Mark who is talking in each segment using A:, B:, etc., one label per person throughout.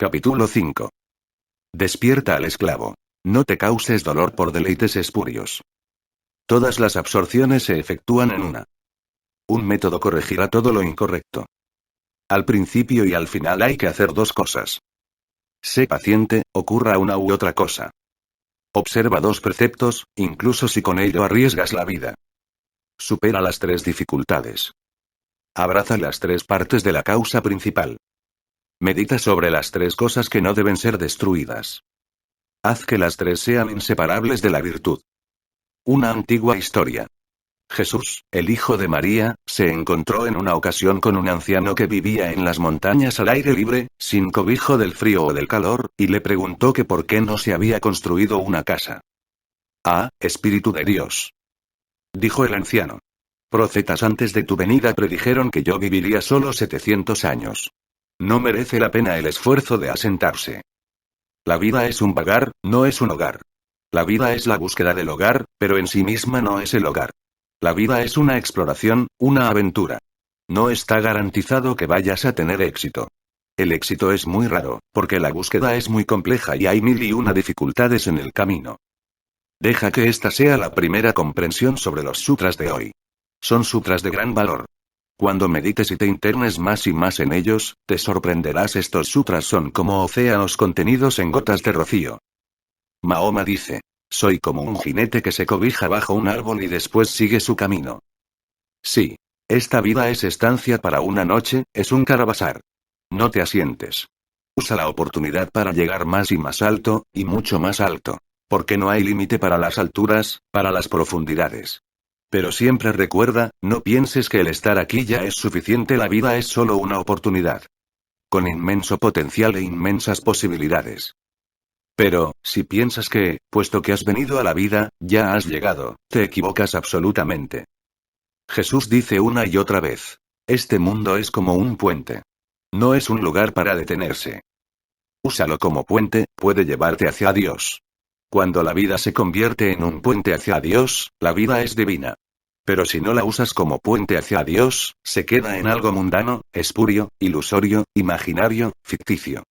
A: Capítulo 5. Despierta al esclavo. No te causes dolor por deleites espurios. Todas las absorciones se efectúan en una. Un método corregirá todo lo incorrecto. Al principio y al final hay que hacer dos cosas. Sé paciente, ocurra una u otra cosa. Observa dos preceptos, incluso si con ello arriesgas la vida. Supera las tres dificultades. Abraza las tres partes de la causa principal. Medita sobre las tres cosas que no deben ser destruidas. Haz que las tres sean inseparables de la virtud. Una antigua historia. Jesús, el hijo de María, se encontró en una ocasión con un anciano que vivía en las montañas al aire libre, sin cobijo del frío o del calor, y le preguntó que por qué no se había construido una casa. Ah, Espíritu de Dios, dijo el anciano. Profetas antes de tu venida predijeron que yo viviría solo 700 años. No merece la pena el esfuerzo de asentarse. La vida es un vagar, no es un hogar. La vida es la búsqueda del hogar, pero en sí misma no es el hogar. La vida es una exploración, una aventura. No está garantizado que vayas a tener éxito. El éxito es muy raro, porque la búsqueda es muy compleja y hay 1001 dificultades en el camino. Deja que esta sea la primera comprensión sobre los sutras de hoy. Son sutras de gran valor. Cuando medites y te internes más y más en ellos, te sorprenderás. Estos sutras son como océanos contenidos en gotas de rocío. Mahoma dice: soy como un jinete que se cobija bajo un árbol y después sigue su camino. Sí. Esta vida es estancia para una noche, es un caravasar. No te asientes. Usa la oportunidad para llegar más y más alto, y mucho más alto. Porque no hay límite para las alturas, para las profundidades. Pero siempre recuerda, no pienses que el estar aquí ya es suficiente. La vida es solo una oportunidad. Con inmenso potencial e inmensas posibilidades. Pero, si piensas que, puesto que has venido a la vida, ya has llegado, te equivocas absolutamente. Jesús dice una y otra vez: este mundo es como un puente. No es un lugar para detenerse. Úsalo como puente, puede llevarte hacia Dios. Cuando la vida se convierte en un puente hacia Dios, la vida es divina. Pero si no la usas como puente hacia Dios, se queda en algo mundano, espurio, ilusorio, imaginario, ficticio.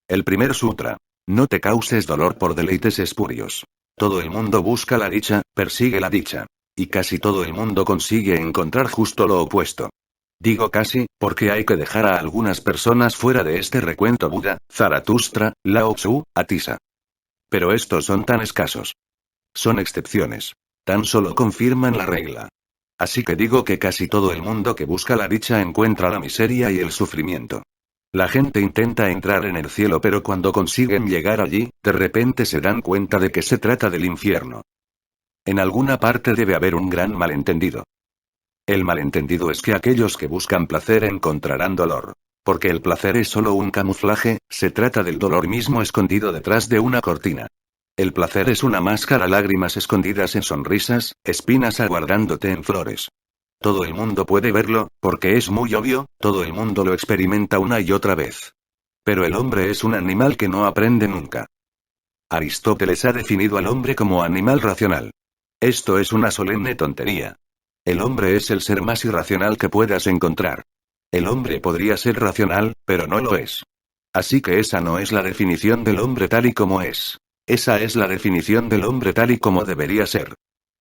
A: El primer sutra. No te causes dolor por deleites espurios. Todo el mundo busca la dicha, persigue la dicha. Y casi todo el mundo consigue encontrar justo lo opuesto. Digo casi, porque hay que dejar a algunas personas fuera de este recuento: Buda, Zaratustra, Lao Tzu, Atisa. Pero estos son tan escasos. Son excepciones. Tan solo confirman la regla. Así que digo que casi todo el mundo que busca la dicha encuentra la miseria y el sufrimiento. La gente intenta entrar en el cielo, pero cuando consiguen llegar allí, de repente se dan cuenta de que se trata del infierno. En alguna parte debe haber un gran malentendido. El malentendido es que aquellos que buscan placer encontrarán dolor. Porque el placer es solo un camuflaje, se trata del dolor mismo escondido detrás de una cortina. El placer es una máscara, lágrimas escondidas en sonrisas, espinas aguardándote en flores. Todo el mundo puede verlo, porque es muy obvio, todo el mundo lo experimenta una y otra vez. Pero el hombre es un animal que no aprende nunca. Aristóteles ha definido al hombre como animal racional. Esto es una solemne tontería. El hombre es el ser más irracional que puedas encontrar. El hombre podría ser racional, pero no lo es. Así que esa no es la definición del hombre tal y como es. Esa es la definición del hombre tal y como debería ser.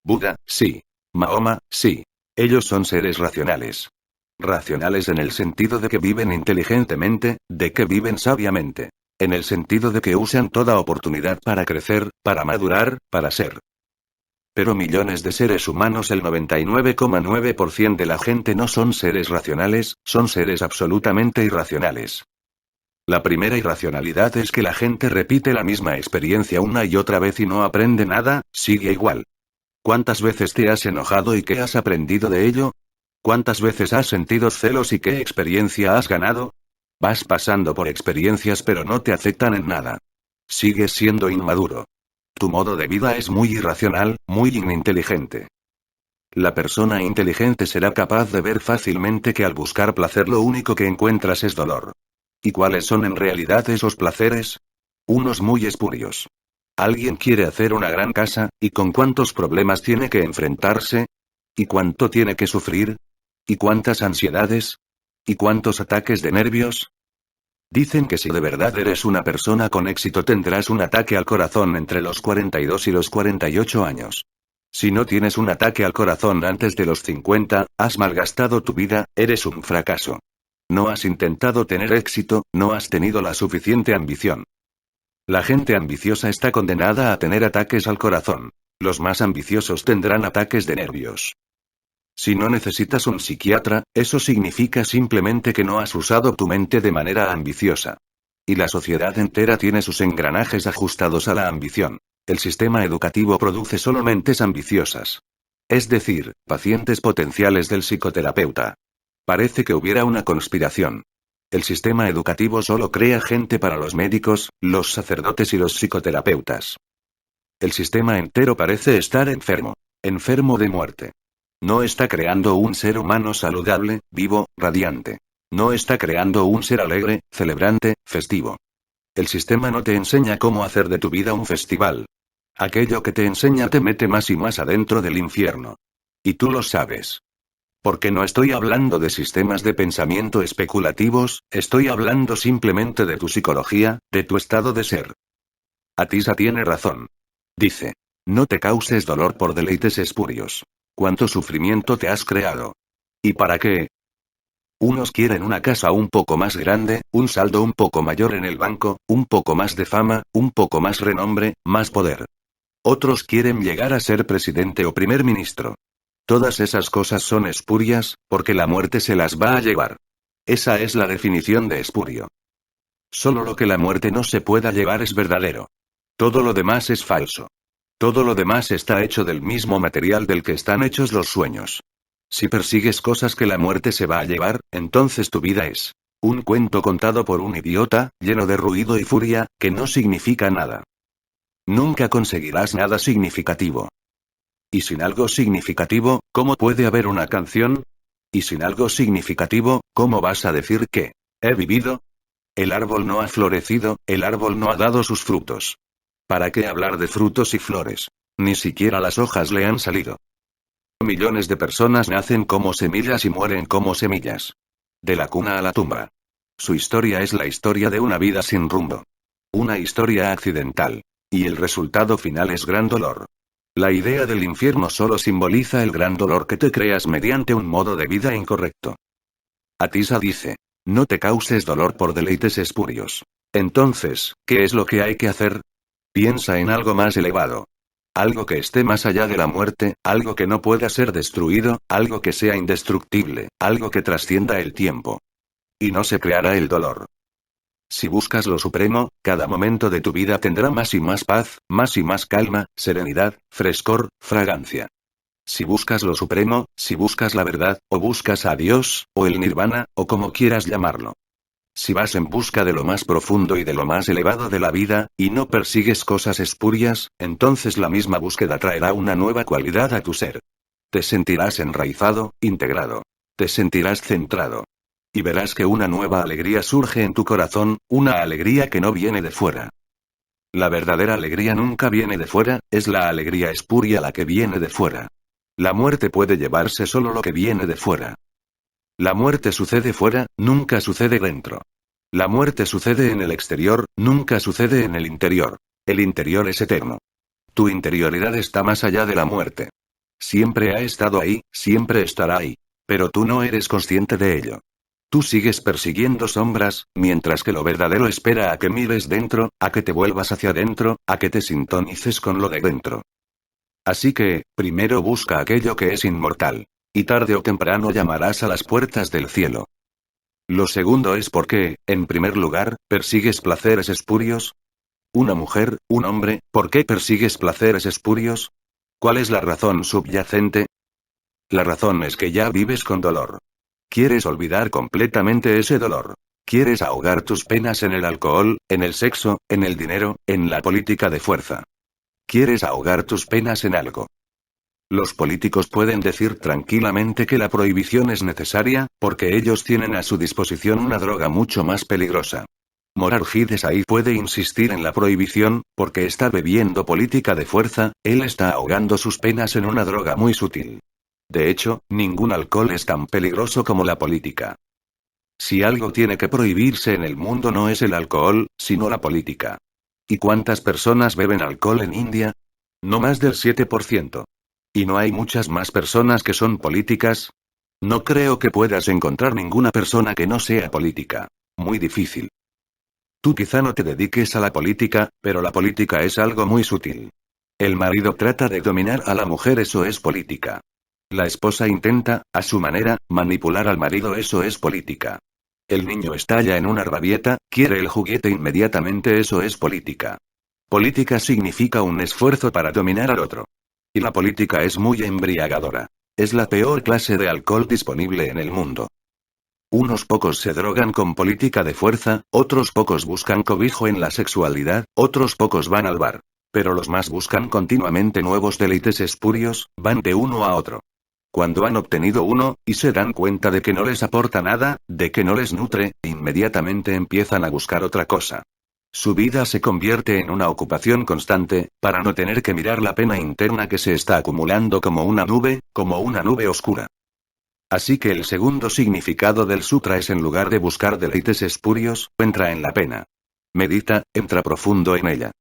A: Buda, sí. Mahoma, sí. Ellos son seres racionales. Racionales en el sentido de que viven inteligentemente, de que viven sabiamente. En el sentido de que usan toda oportunidad para crecer, para madurar, para ser. Pero millones de seres humanos, el 99,9% de la gente no son seres racionales, son seres absolutamente irracionales. La primera irracionalidad es que la gente repite la misma experiencia una y otra vez y no aprende nada, sigue igual. ¿Cuántas veces te has enojado y qué has aprendido de ello? ¿Cuántas veces has sentido celos y qué experiencia has ganado? Vas pasando por experiencias pero no te afectan en nada. Sigues siendo inmaduro. Tu modo de vida es muy irracional, muy ininteligente. La persona inteligente será capaz de ver fácilmente que al buscar placer lo único que encuentras es dolor. ¿Y cuáles son en realidad esos placeres? Unos muy espurios. Alguien quiere hacer una gran casa, ¿y con cuántos problemas tiene que enfrentarse? ¿Y cuánto tiene que sufrir? ¿Y cuántas ansiedades? ¿Y cuántos ataques de nervios? Dicen que si de verdad eres una persona con éxito tendrás un ataque al corazón entre los 42 y los 48 años. Si no tienes un ataque al corazón antes de los 50, has malgastado tu vida, eres un fracaso. No has intentado tener éxito, no has tenido la suficiente ambición. La gente ambiciosa está condenada a tener ataques al corazón. Los más ambiciosos tendrán ataques de nervios. Si no necesitas un psiquiatra, eso significa simplemente que no has usado tu mente de manera ambiciosa. Y la sociedad entera tiene sus engranajes ajustados a la ambición. El sistema educativo produce solo mentes ambiciosas. Es decir, pacientes potenciales del psicoterapeuta. Parece que hubiera una conspiración. El sistema educativo solo crea gente para los médicos, los sacerdotes y los psicoterapeutas. El sistema entero parece estar enfermo. Enfermo de muerte. No está creando un ser humano saludable, vivo, radiante. No está creando un ser alegre, celebrante, festivo. El sistema no te enseña cómo hacer de tu vida un festival. Aquello que te enseña te mete más y más adentro del infierno. Y tú lo sabes. Porque no estoy hablando de sistemas de pensamiento especulativos, estoy hablando simplemente de tu psicología, de tu estado de ser. Atisa tiene razón. Dice. No te causes dolor por deleites espurios. ¿Cuánto sufrimiento te has creado? ¿Y para qué? Unos quieren una casa un poco más grande, un saldo un poco mayor en el banco, un poco más de fama, un poco más renombre, más poder. Otros quieren llegar a ser presidente o primer ministro. Todas esas cosas son espurias, porque la muerte se las va a llevar. Esa es la definición de espurio. Solo lo que la muerte no se pueda llevar es verdadero. Todo lo demás es falso. Todo lo demás está hecho del mismo material del que están hechos los sueños. Si persigues cosas que la muerte se va a llevar, entonces tu vida es un cuento contado por un idiota, lleno de ruido y furia, que no significa nada. Nunca conseguirás nada significativo. Y sin algo significativo, ¿cómo puede haber una canción? Y sin algo significativo, ¿cómo vas a decir que he vivido? El árbol no ha florecido, el árbol no ha dado sus frutos. ¿Para qué hablar de frutos y flores? Ni siquiera las hojas le han salido. Millones de personas nacen como semillas y mueren como semillas. De la cuna a la tumba. Su historia es la historia de una vida sin rumbo. Una historia accidental. Y el resultado final es gran dolor. La idea del infierno solo simboliza el gran dolor que te creas mediante un modo de vida incorrecto. Atisa dice. No te causes dolor por deleites espurios. Entonces, ¿qué es lo que hay que hacer? Piensa en algo más elevado. Algo que esté más allá de la muerte, algo que no pueda ser destruido, algo que sea indestructible, algo que trascienda el tiempo. Y no se creará el dolor. Si buscas lo supremo, cada momento de tu vida tendrá más y más paz, más y más calma, serenidad, frescor, fragancia. Si buscas lo supremo, si buscas la verdad, o buscas a Dios, o el nirvana, o como quieras llamarlo. Si vas en busca de lo más profundo y de lo más elevado de la vida, y no persigues cosas espurias, entonces la misma búsqueda traerá una nueva cualidad a tu ser. Te sentirás enraizado, integrado. Te sentirás centrado. Y verás que una nueva alegría surge en tu corazón, una alegría que no viene de fuera. La verdadera alegría nunca viene de fuera, es la alegría espuria la que viene de fuera. La muerte puede llevarse solo lo que viene de fuera. La muerte sucede fuera, nunca sucede dentro. La muerte sucede en el exterior, nunca sucede en el interior. El interior es eterno. Tu interioridad está más allá de la muerte. Siempre ha estado ahí, siempre estará ahí. Pero tú no eres consciente de ello. Tú sigues persiguiendo sombras, mientras que lo verdadero espera a que mires dentro, a que te vuelvas hacia dentro, a que te sintonices con lo de dentro. Así que, primero busca aquello que es inmortal. Y tarde o temprano llamarás a las puertas del cielo. Lo segundo es por qué, en primer lugar, persigues placeres espurios. Una mujer, un hombre, ¿por qué persigues placeres espurios? ¿Cuál es la razón subyacente? La razón es que ya vives con dolor. Quieres olvidar completamente ese dolor. Quieres ahogar tus penas en el alcohol, en el sexo, en el dinero, en la política de fuerza. Quieres ahogar tus penas en algo. Los políticos pueden decir tranquilamente que la prohibición es necesaria, porque ellos tienen a su disposición una droga mucho más peligrosa. Morarji Desai puede insistir en la prohibición, porque está bebiendo política de fuerza, él está ahogando sus penas en una droga muy sutil. De hecho, ningún alcohol es tan peligroso como la política. Si algo tiene que prohibirse en el mundo no es el alcohol, sino la política. ¿Y cuántas personas beben alcohol en India? No más del 7%. ¿Y no hay muchas más personas que son políticas? No creo que puedas encontrar ninguna persona que no sea política. Muy difícil. Tú quizá no te dediques a la política, pero la política es algo muy sutil. El marido trata de dominar a la mujer, eso es política. La esposa intenta, a su manera, manipular al marido, eso es política. El niño estalla en una rabieta, quiere el juguete inmediatamente, eso es política. Política significa un esfuerzo para dominar al otro. Y la política es muy embriagadora. Es la peor clase de alcohol disponible en el mundo. Unos pocos se drogan con política de fuerza, otros pocos buscan cobijo en la sexualidad, otros pocos van al bar. Pero los más buscan continuamente nuevos deleites espurios, van de uno a otro. Cuando han obtenido uno, y se dan cuenta de que no les aporta nada, de que no les nutre, inmediatamente empiezan a buscar otra cosa. Su vida se convierte en una ocupación constante, para no tener que mirar la pena interna que se está acumulando como una nube oscura. Así que el segundo significado del sutra es, en lugar de buscar deleites espurios, entra en la pena. Medita, entra profundo en ella.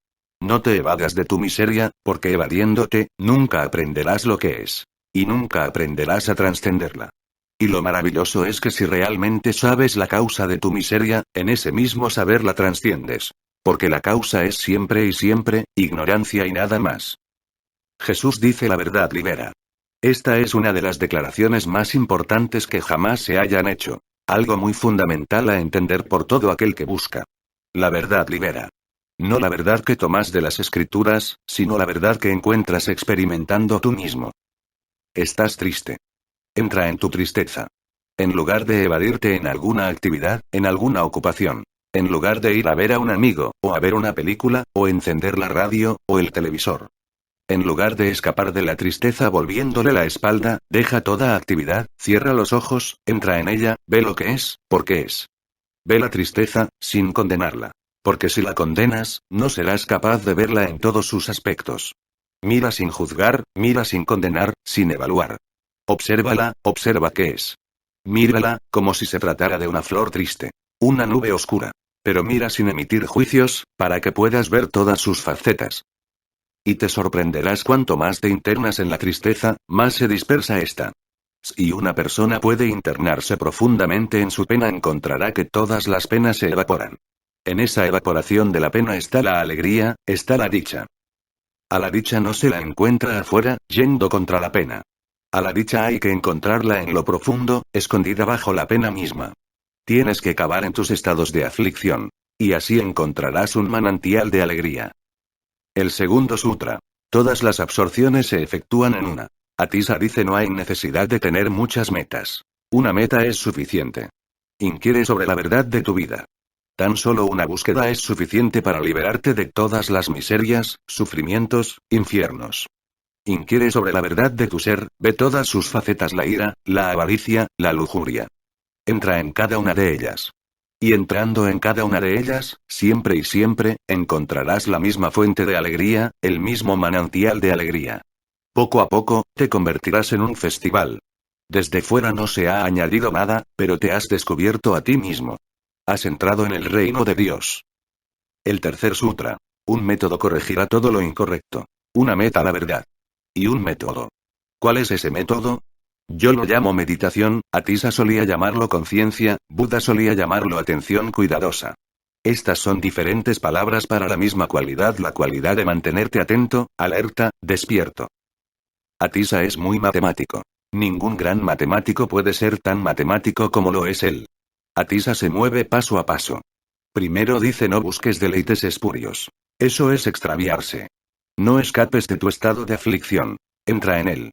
A: No te evadas de tu miseria, porque evadiéndote, nunca aprenderás lo que es. Y nunca aprenderás a trascenderla. Y lo maravilloso es que si realmente sabes la causa de tu miseria, en ese mismo saber la trasciendes. Porque la causa es siempre y siempre, ignorancia y nada más. Jesús dice: la verdad libera. Esta es una de las declaraciones más importantes que jamás se hayan hecho. Algo muy fundamental a entender por todo aquel que busca. La verdad libera. No la verdad que tomas de las escrituras, sino la verdad que encuentras experimentando tú mismo. Estás triste. Entra en tu tristeza. En lugar de evadirte en alguna actividad, en alguna ocupación. En lugar de ir a ver a un amigo, o a ver una película, o encender la radio, o el televisor. En lugar de escapar de la tristeza volviéndole la espalda, deja toda actividad, cierra los ojos, entra en ella, ve lo que es, porque es. Ve la tristeza, sin condenarla. Porque si la condenas, no serás capaz de verla en todos sus aspectos. Mira sin juzgar, mira sin condenar, sin evaluar. Obsérvala, observa qué es. Mírala, como si se tratara de una flor triste. Una nube oscura. Pero mira sin emitir juicios, para que puedas ver todas sus facetas. Y te sorprenderás cuanto más te internas en la tristeza, más se dispersa esta. Si una persona puede internarse profundamente en su pena, encontrará que todas las penas se evaporan. En esa evaporación de la pena está la alegría, está la dicha. A la dicha no se la encuentra afuera, yendo contra la pena. A la dicha hay que encontrarla en lo profundo, escondida bajo la pena misma. Tienes que cavar en tus estados de aflicción. Y así encontrarás un manantial de alegría. El segundo sutra. Todas las absorciones se efectúan en una. Atisa dice: no hay necesidad de tener muchas metas. Una meta es suficiente. Inquiere sobre la verdad de tu vida. Tan solo una búsqueda es suficiente para liberarte de todas las miserias, sufrimientos, infiernos. Inquiere sobre la verdad de tu ser, ve todas sus facetas: la ira, la avaricia, la lujuria. Entra en cada una de ellas. Y entrando en cada una de ellas, siempre y siempre, encontrarás la misma fuente de alegría, el mismo manantial de alegría. Poco a poco, te convertirás en un festival. Desde fuera no se ha añadido nada, pero te has descubierto a ti mismo. Has entrado en el reino de Dios. El tercer sutra. Un método corregirá todo lo incorrecto. Una meta la verdad. Y un método. ¿Cuál es ese método? Yo lo llamo meditación, Atisa solía llamarlo conciencia, Buda solía llamarlo atención cuidadosa. Estas son diferentes palabras para la misma cualidad, la cualidad de mantenerte atento, alerta, despierto. Atisa es muy matemático. Ningún gran matemático puede ser tan matemático como lo es él. Atisa se mueve paso a paso. Primero dice: no busques deleites espurios. Eso es extraviarse. No escapes de tu estado de aflicción. Entra en él.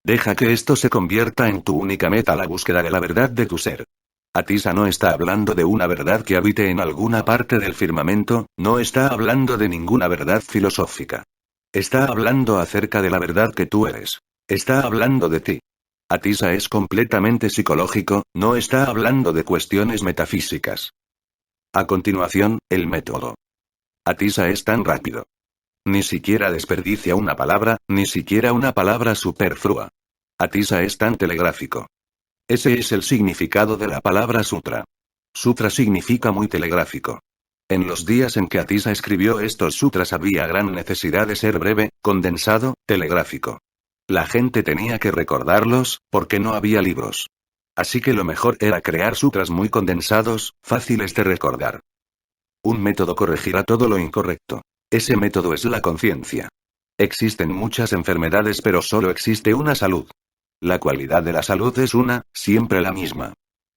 A: Deja que esto se convierta en tu única meta, la búsqueda de la verdad de tu ser. Atisa no está hablando de una verdad que habite en alguna parte del firmamento, no está hablando de ninguna verdad filosófica. Está hablando acerca de la verdad que tú eres. Está hablando de ti. Atisa es completamente psicológico, no está hablando de cuestiones metafísicas. A continuación, el método. Atisa es tan rápido. Ni siquiera desperdicia una palabra, ni siquiera una palabra superflua. Atisa es tan telegráfico. Ese es el significado de la palabra sutra. Sutra significa muy telegráfico. En los días en que Atisa escribió estos sutras había gran necesidad de ser breve, condensado, telegráfico. La gente tenía que recordarlos, porque no había libros. Así que lo mejor era crear sutras muy condensados, fáciles de recordar. Un método corregirá todo lo incorrecto. Ese método es la conciencia. Existen muchas enfermedades pero solo existe una salud. La cualidad de la salud es una, siempre la misma.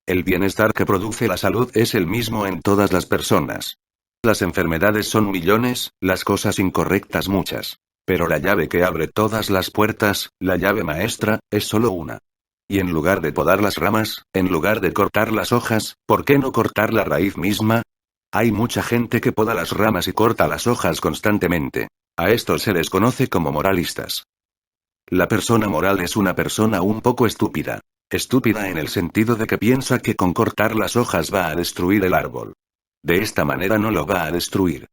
A: El bienestar que produce la salud es el mismo en todas las personas. Las enfermedades son millones, las cosas incorrectas muchas. Pero la llave que abre todas las puertas, la llave maestra, es solo una. Y en lugar de podar las ramas, en lugar de cortar las hojas, ¿por qué no cortar la raíz misma? Hay mucha gente que poda las ramas y corta las hojas constantemente. A estos se les conoce como moralistas. La persona moral es una persona un poco estúpida. Estúpida en el sentido de que piensa que con cortar las hojas va a destruir el árbol. De esta manera no lo va a destruir.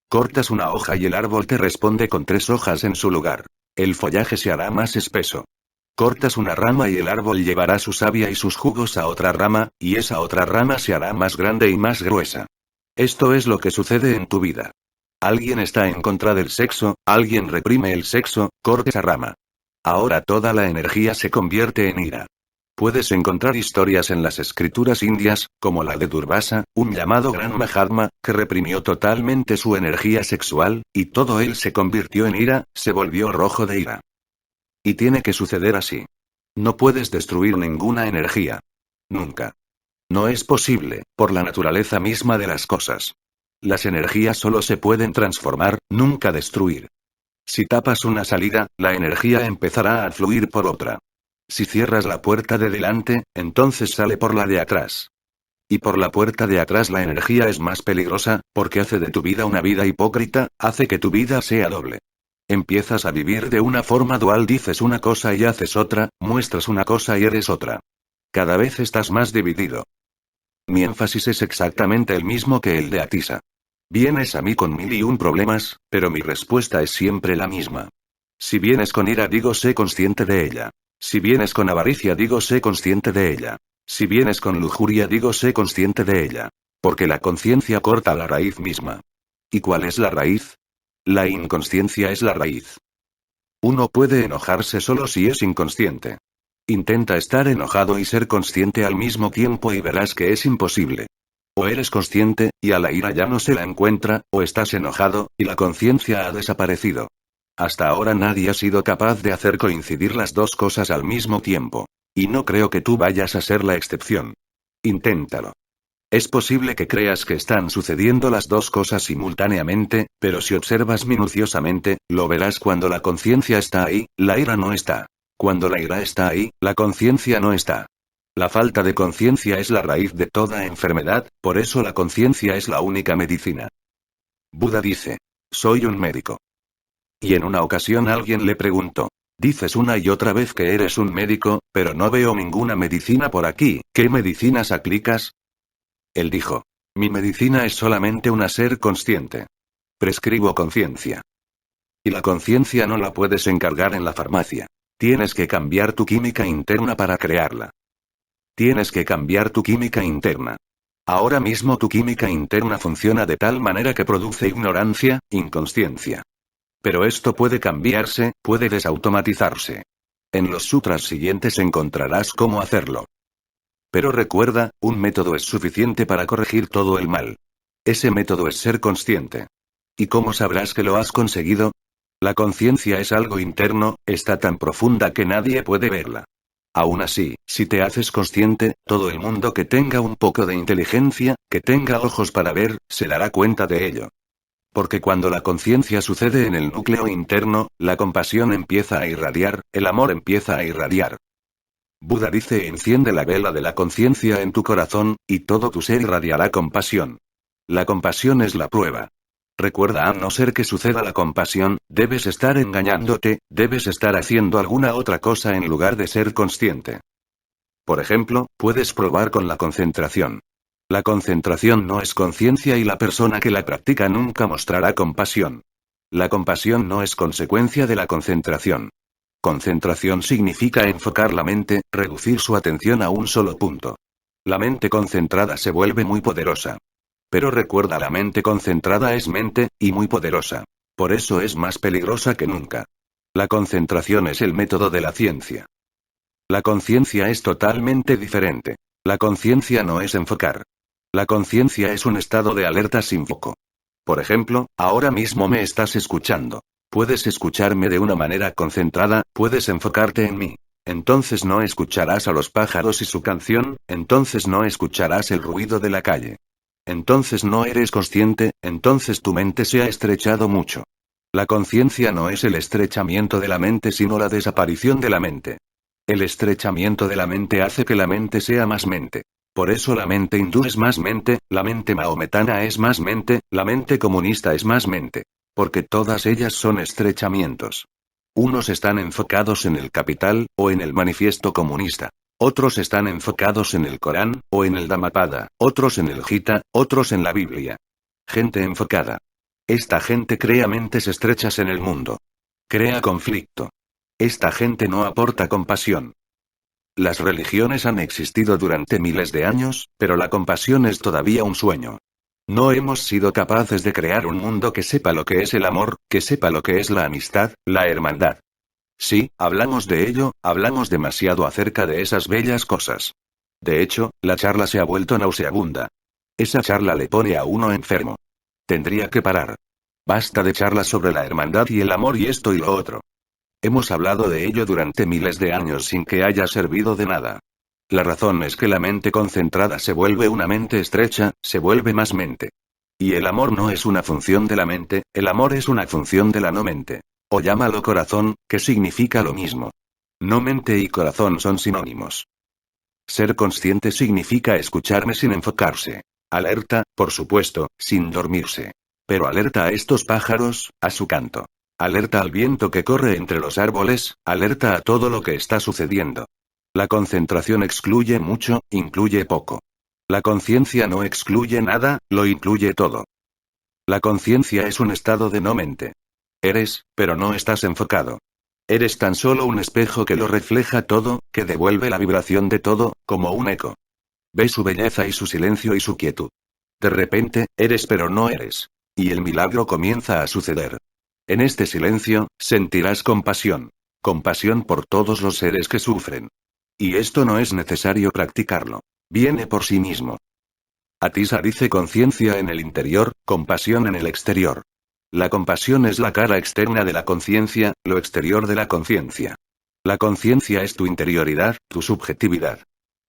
A: Cortas una hoja y el árbol te responde con 3 hojas en su lugar. El follaje se hará más espeso. Cortas una rama y el árbol llevará su savia y sus jugos a otra rama, y esa otra rama se hará más grande y más gruesa. Esto es lo que sucede en tu vida. Alguien está en contra del sexo, alguien reprime el sexo, corta esa rama. Ahora toda la energía se convierte en ira. Puedes encontrar historias en las escrituras indias, como la de Durvasa, un llamado gran Mahatma, que reprimió totalmente su energía sexual, y todo él se convirtió en ira, se volvió rojo de ira. Y tiene que suceder así. No puedes destruir ninguna energía. Nunca. No es posible, por la naturaleza misma de las cosas. Las energías solo se pueden transformar, nunca destruir. Si tapas una salida, la energía empezará a fluir por otra. Si cierras la puerta de delante, entonces sale por la de atrás. Y por la puerta de atrás la energía es más peligrosa, porque hace de tu vida una vida hipócrita, hace que tu vida sea doble. Empiezas a vivir de una forma dual, dices una cosa y haces otra, muestras una cosa y eres otra. Cada vez estás más dividido. Mi énfasis es exactamente el mismo que el de Atisa. Vienes a mí con 1001 problemas, pero mi respuesta es siempre la misma. Si vienes con ira digo sé consciente de ella. Si vienes con avaricia digo sé consciente de ella. Si vienes con lujuria digo sé consciente de ella. Porque la conciencia corta la raíz misma. ¿Y cuál es la raíz? La inconsciencia es la raíz. Uno puede enojarse solo si es inconsciente. Intenta estar enojado y ser consciente al mismo tiempo y verás que es imposible. O eres consciente, y a la ira ya no se la encuentra, o estás enojado, y la conciencia ha desaparecido. Hasta ahora nadie ha sido capaz de hacer coincidir las dos cosas al mismo tiempo. Y no creo que tú vayas a ser la excepción. Inténtalo. Es posible que creas que están sucediendo las dos cosas simultáneamente, pero si observas minuciosamente, lo verás cuando la conciencia está ahí, la ira no está. Cuando la ira está ahí, la conciencia no está. La falta de conciencia es la raíz de toda enfermedad, por eso la conciencia es la única medicina. Buda dice: soy un médico. Y en una ocasión alguien le preguntó: dices una y otra vez que eres un médico, pero no veo ninguna medicina por aquí, ¿qué medicinas aplicas? Él dijo: mi medicina es solamente una ser consciente. Prescribo conciencia. Y la conciencia no la puedes encargar en la farmacia. Tienes que cambiar tu química interna para crearla. Tienes que cambiar tu química interna. Ahora mismo tu química interna funciona de tal manera que produce ignorancia, inconsciencia. Pero esto puede cambiarse, puede desautomatizarse. En los sutras siguientes encontrarás cómo hacerlo. Pero recuerda, un método es suficiente para corregir todo el mal. Ese método es ser consciente. ¿Y cómo sabrás que lo has conseguido? La conciencia es algo interno, está tan profunda que nadie puede verla. Aún así, si te haces consciente, todo el mundo que tenga un poco de inteligencia, que tenga ojos para ver, se dará cuenta de ello. Porque cuando la conciencia sucede en el núcleo interno, la compasión empieza a irradiar, el amor empieza a irradiar. Buda dice: enciende la vela de la conciencia en tu corazón, y todo tu ser irradiará compasión. La compasión es la prueba. Recuerda, a no ser que suceda la compasión, debes estar engañándote, debes estar haciendo alguna otra cosa en lugar de ser consciente. Por ejemplo, puedes probar con la concentración. La concentración no es conciencia y la persona que la practica nunca mostrará compasión. La compasión no es consecuencia de la concentración. Concentración significa enfocar la mente, reducir su atención a un solo punto. La mente concentrada se vuelve muy poderosa. Pero recuerda, la mente concentrada es mente, y muy poderosa. Por eso es más peligrosa que nunca. La concentración es el método de la ciencia. La conciencia es totalmente diferente. La conciencia no es enfocar. La conciencia es un estado de alerta sin foco. Por ejemplo, ahora mismo me estás escuchando. Puedes escucharme de una manera concentrada, puedes enfocarte en mí. Entonces no escucharás a los pájaros y su canción, entonces no escucharás el ruido de la calle. Entonces no eres consciente, entonces tu mente se ha estrechado mucho. La conciencia no es el estrechamiento de la mente sino la desaparición de la mente. El estrechamiento de la mente hace que la mente sea más mente. Por eso la mente hindú es más mente, la mente maometana es más mente, la mente comunista es más mente. Porque todas ellas son estrechamientos. Unos están enfocados en el Capital, o en el Manifiesto Comunista. Otros están enfocados en el Corán, o en el Dhammapada, otros en el Gita, otros en la Biblia. Gente enfocada. Esta gente crea mentes estrechas en el mundo. Crea conflicto. Esta gente no aporta compasión. Las religiones han existido durante miles de años, pero la compasión es todavía un sueño. No hemos sido capaces de crear un mundo que sepa lo que es el amor, que sepa lo que es la amistad, la hermandad. Sí, hablamos de ello, hablamos demasiado acerca de esas bellas cosas. De hecho, la charla se ha vuelto nauseabunda. Esa charla le pone a uno enfermo. Tendría que parar. Basta de charlas sobre la hermandad y el amor y esto y lo otro. Hemos hablado de ello durante miles de años sin que haya servido de nada. La razón es que la mente concentrada se vuelve una mente estrecha, se vuelve más mente. Y el amor no es una función de la mente, el amor es una función de la no mente. O llámalo corazón, que significa lo mismo. No mente y corazón son sinónimos. Ser consciente significa escucharme sin enfocarse. Alerta, por supuesto, sin dormirse. Pero alerta a estos pájaros, a su canto. Alerta al viento que corre entre los árboles, alerta a todo lo que está sucediendo. La concentración excluye mucho, incluye poco. La conciencia no excluye nada, lo incluye todo. La conciencia es un estado de no mente. Eres, pero no estás enfocado. Eres tan solo un espejo que lo refleja todo, que devuelve la vibración de todo, como un eco. Ves su belleza y su silencio y su quietud. De repente, eres pero no eres. Y el milagro comienza a suceder. En este silencio, sentirás compasión. Compasión por todos los seres que sufren. Y esto no es necesario practicarlo. Viene por sí mismo. Atisa dice conciencia en el interior, compasión en el exterior. La compasión es la cara externa de la conciencia, lo exterior de la conciencia. La conciencia es tu interioridad, tu subjetividad.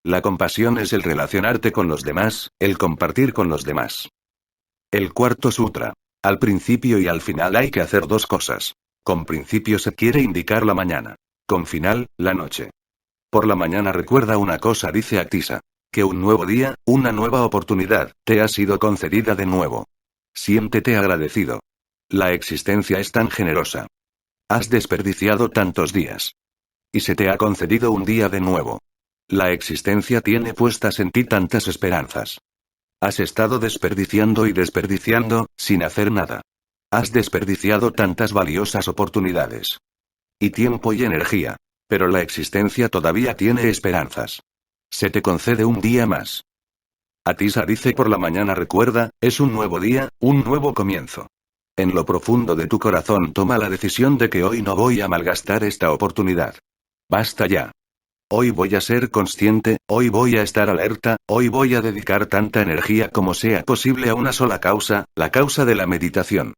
A: La compasión es el relacionarte con los demás, el compartir con los demás. El cuarto sutra. Al principio y al final hay que hacer dos cosas. Con principio se quiere indicar la mañana. Con final, la noche. Por la mañana recuerda una cosa, dice Atisa. Que un nuevo día, una nueva oportunidad, te ha sido concedida de nuevo. Siéntete agradecido. La existencia es tan generosa. Has desperdiciado tantos días. Y se te ha concedido un día de nuevo. La existencia tiene puestas en ti tantas esperanzas. Has estado desperdiciando y desperdiciando, sin hacer nada. Has desperdiciado tantas valiosas oportunidades. Y tiempo y energía. Pero la existencia todavía tiene esperanzas. Se te concede un día más. Atisa dice por la mañana recuerda, es un nuevo día, un nuevo comienzo. En lo profundo de tu corazón toma la decisión de que hoy no voy a malgastar esta oportunidad. Basta ya. Hoy voy a ser consciente, hoy voy a estar alerta, hoy voy a dedicar tanta energía como sea posible a una sola causa, la causa de la meditación.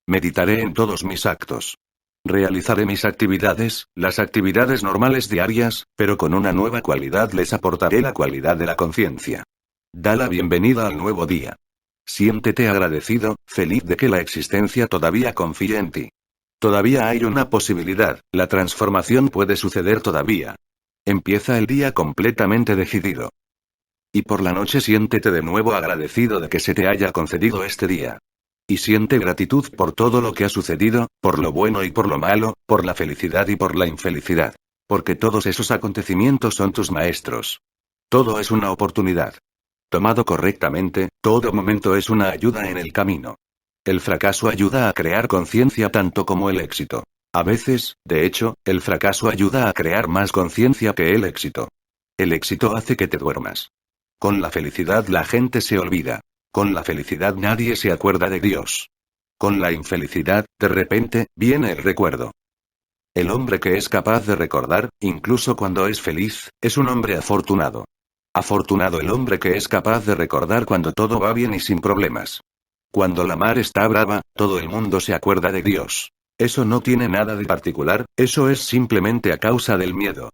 A: Meditaré en todos mis actos. Realizaré mis actividades, las actividades normales diarias, pero con una nueva cualidad les aportaré la cualidad de la conciencia. Da la bienvenida al nuevo día. Siéntete agradecido, feliz de que la existencia todavía confíe en ti. Todavía hay una posibilidad, la transformación puede suceder todavía. Empieza el día completamente decidido. Y por la noche siéntete de nuevo agradecido de que se te haya concedido este día. Y siente gratitud por todo lo que ha sucedido, por lo bueno y por lo malo, por la felicidad y por la infelicidad. Porque todos esos acontecimientos son tus maestros. Todo es una oportunidad. Tomado correctamente, todo momento es una ayuda en el camino. El fracaso ayuda a crear conciencia tanto como el éxito. A veces, de hecho, el fracaso ayuda a crear más conciencia que el éxito. El éxito hace que te duermas. Con la felicidad la gente se olvida. Con la felicidad nadie se acuerda de Dios. Con la infelicidad, de repente, viene el recuerdo. El hombre que es capaz de recordar, incluso cuando es feliz, es un hombre afortunado. Afortunado el hombre que es capaz de recordar cuando todo va bien y sin problemas. Cuando la mar está brava, todo el mundo se acuerda de Dios. Eso no tiene nada de particular, eso es simplemente a causa del miedo.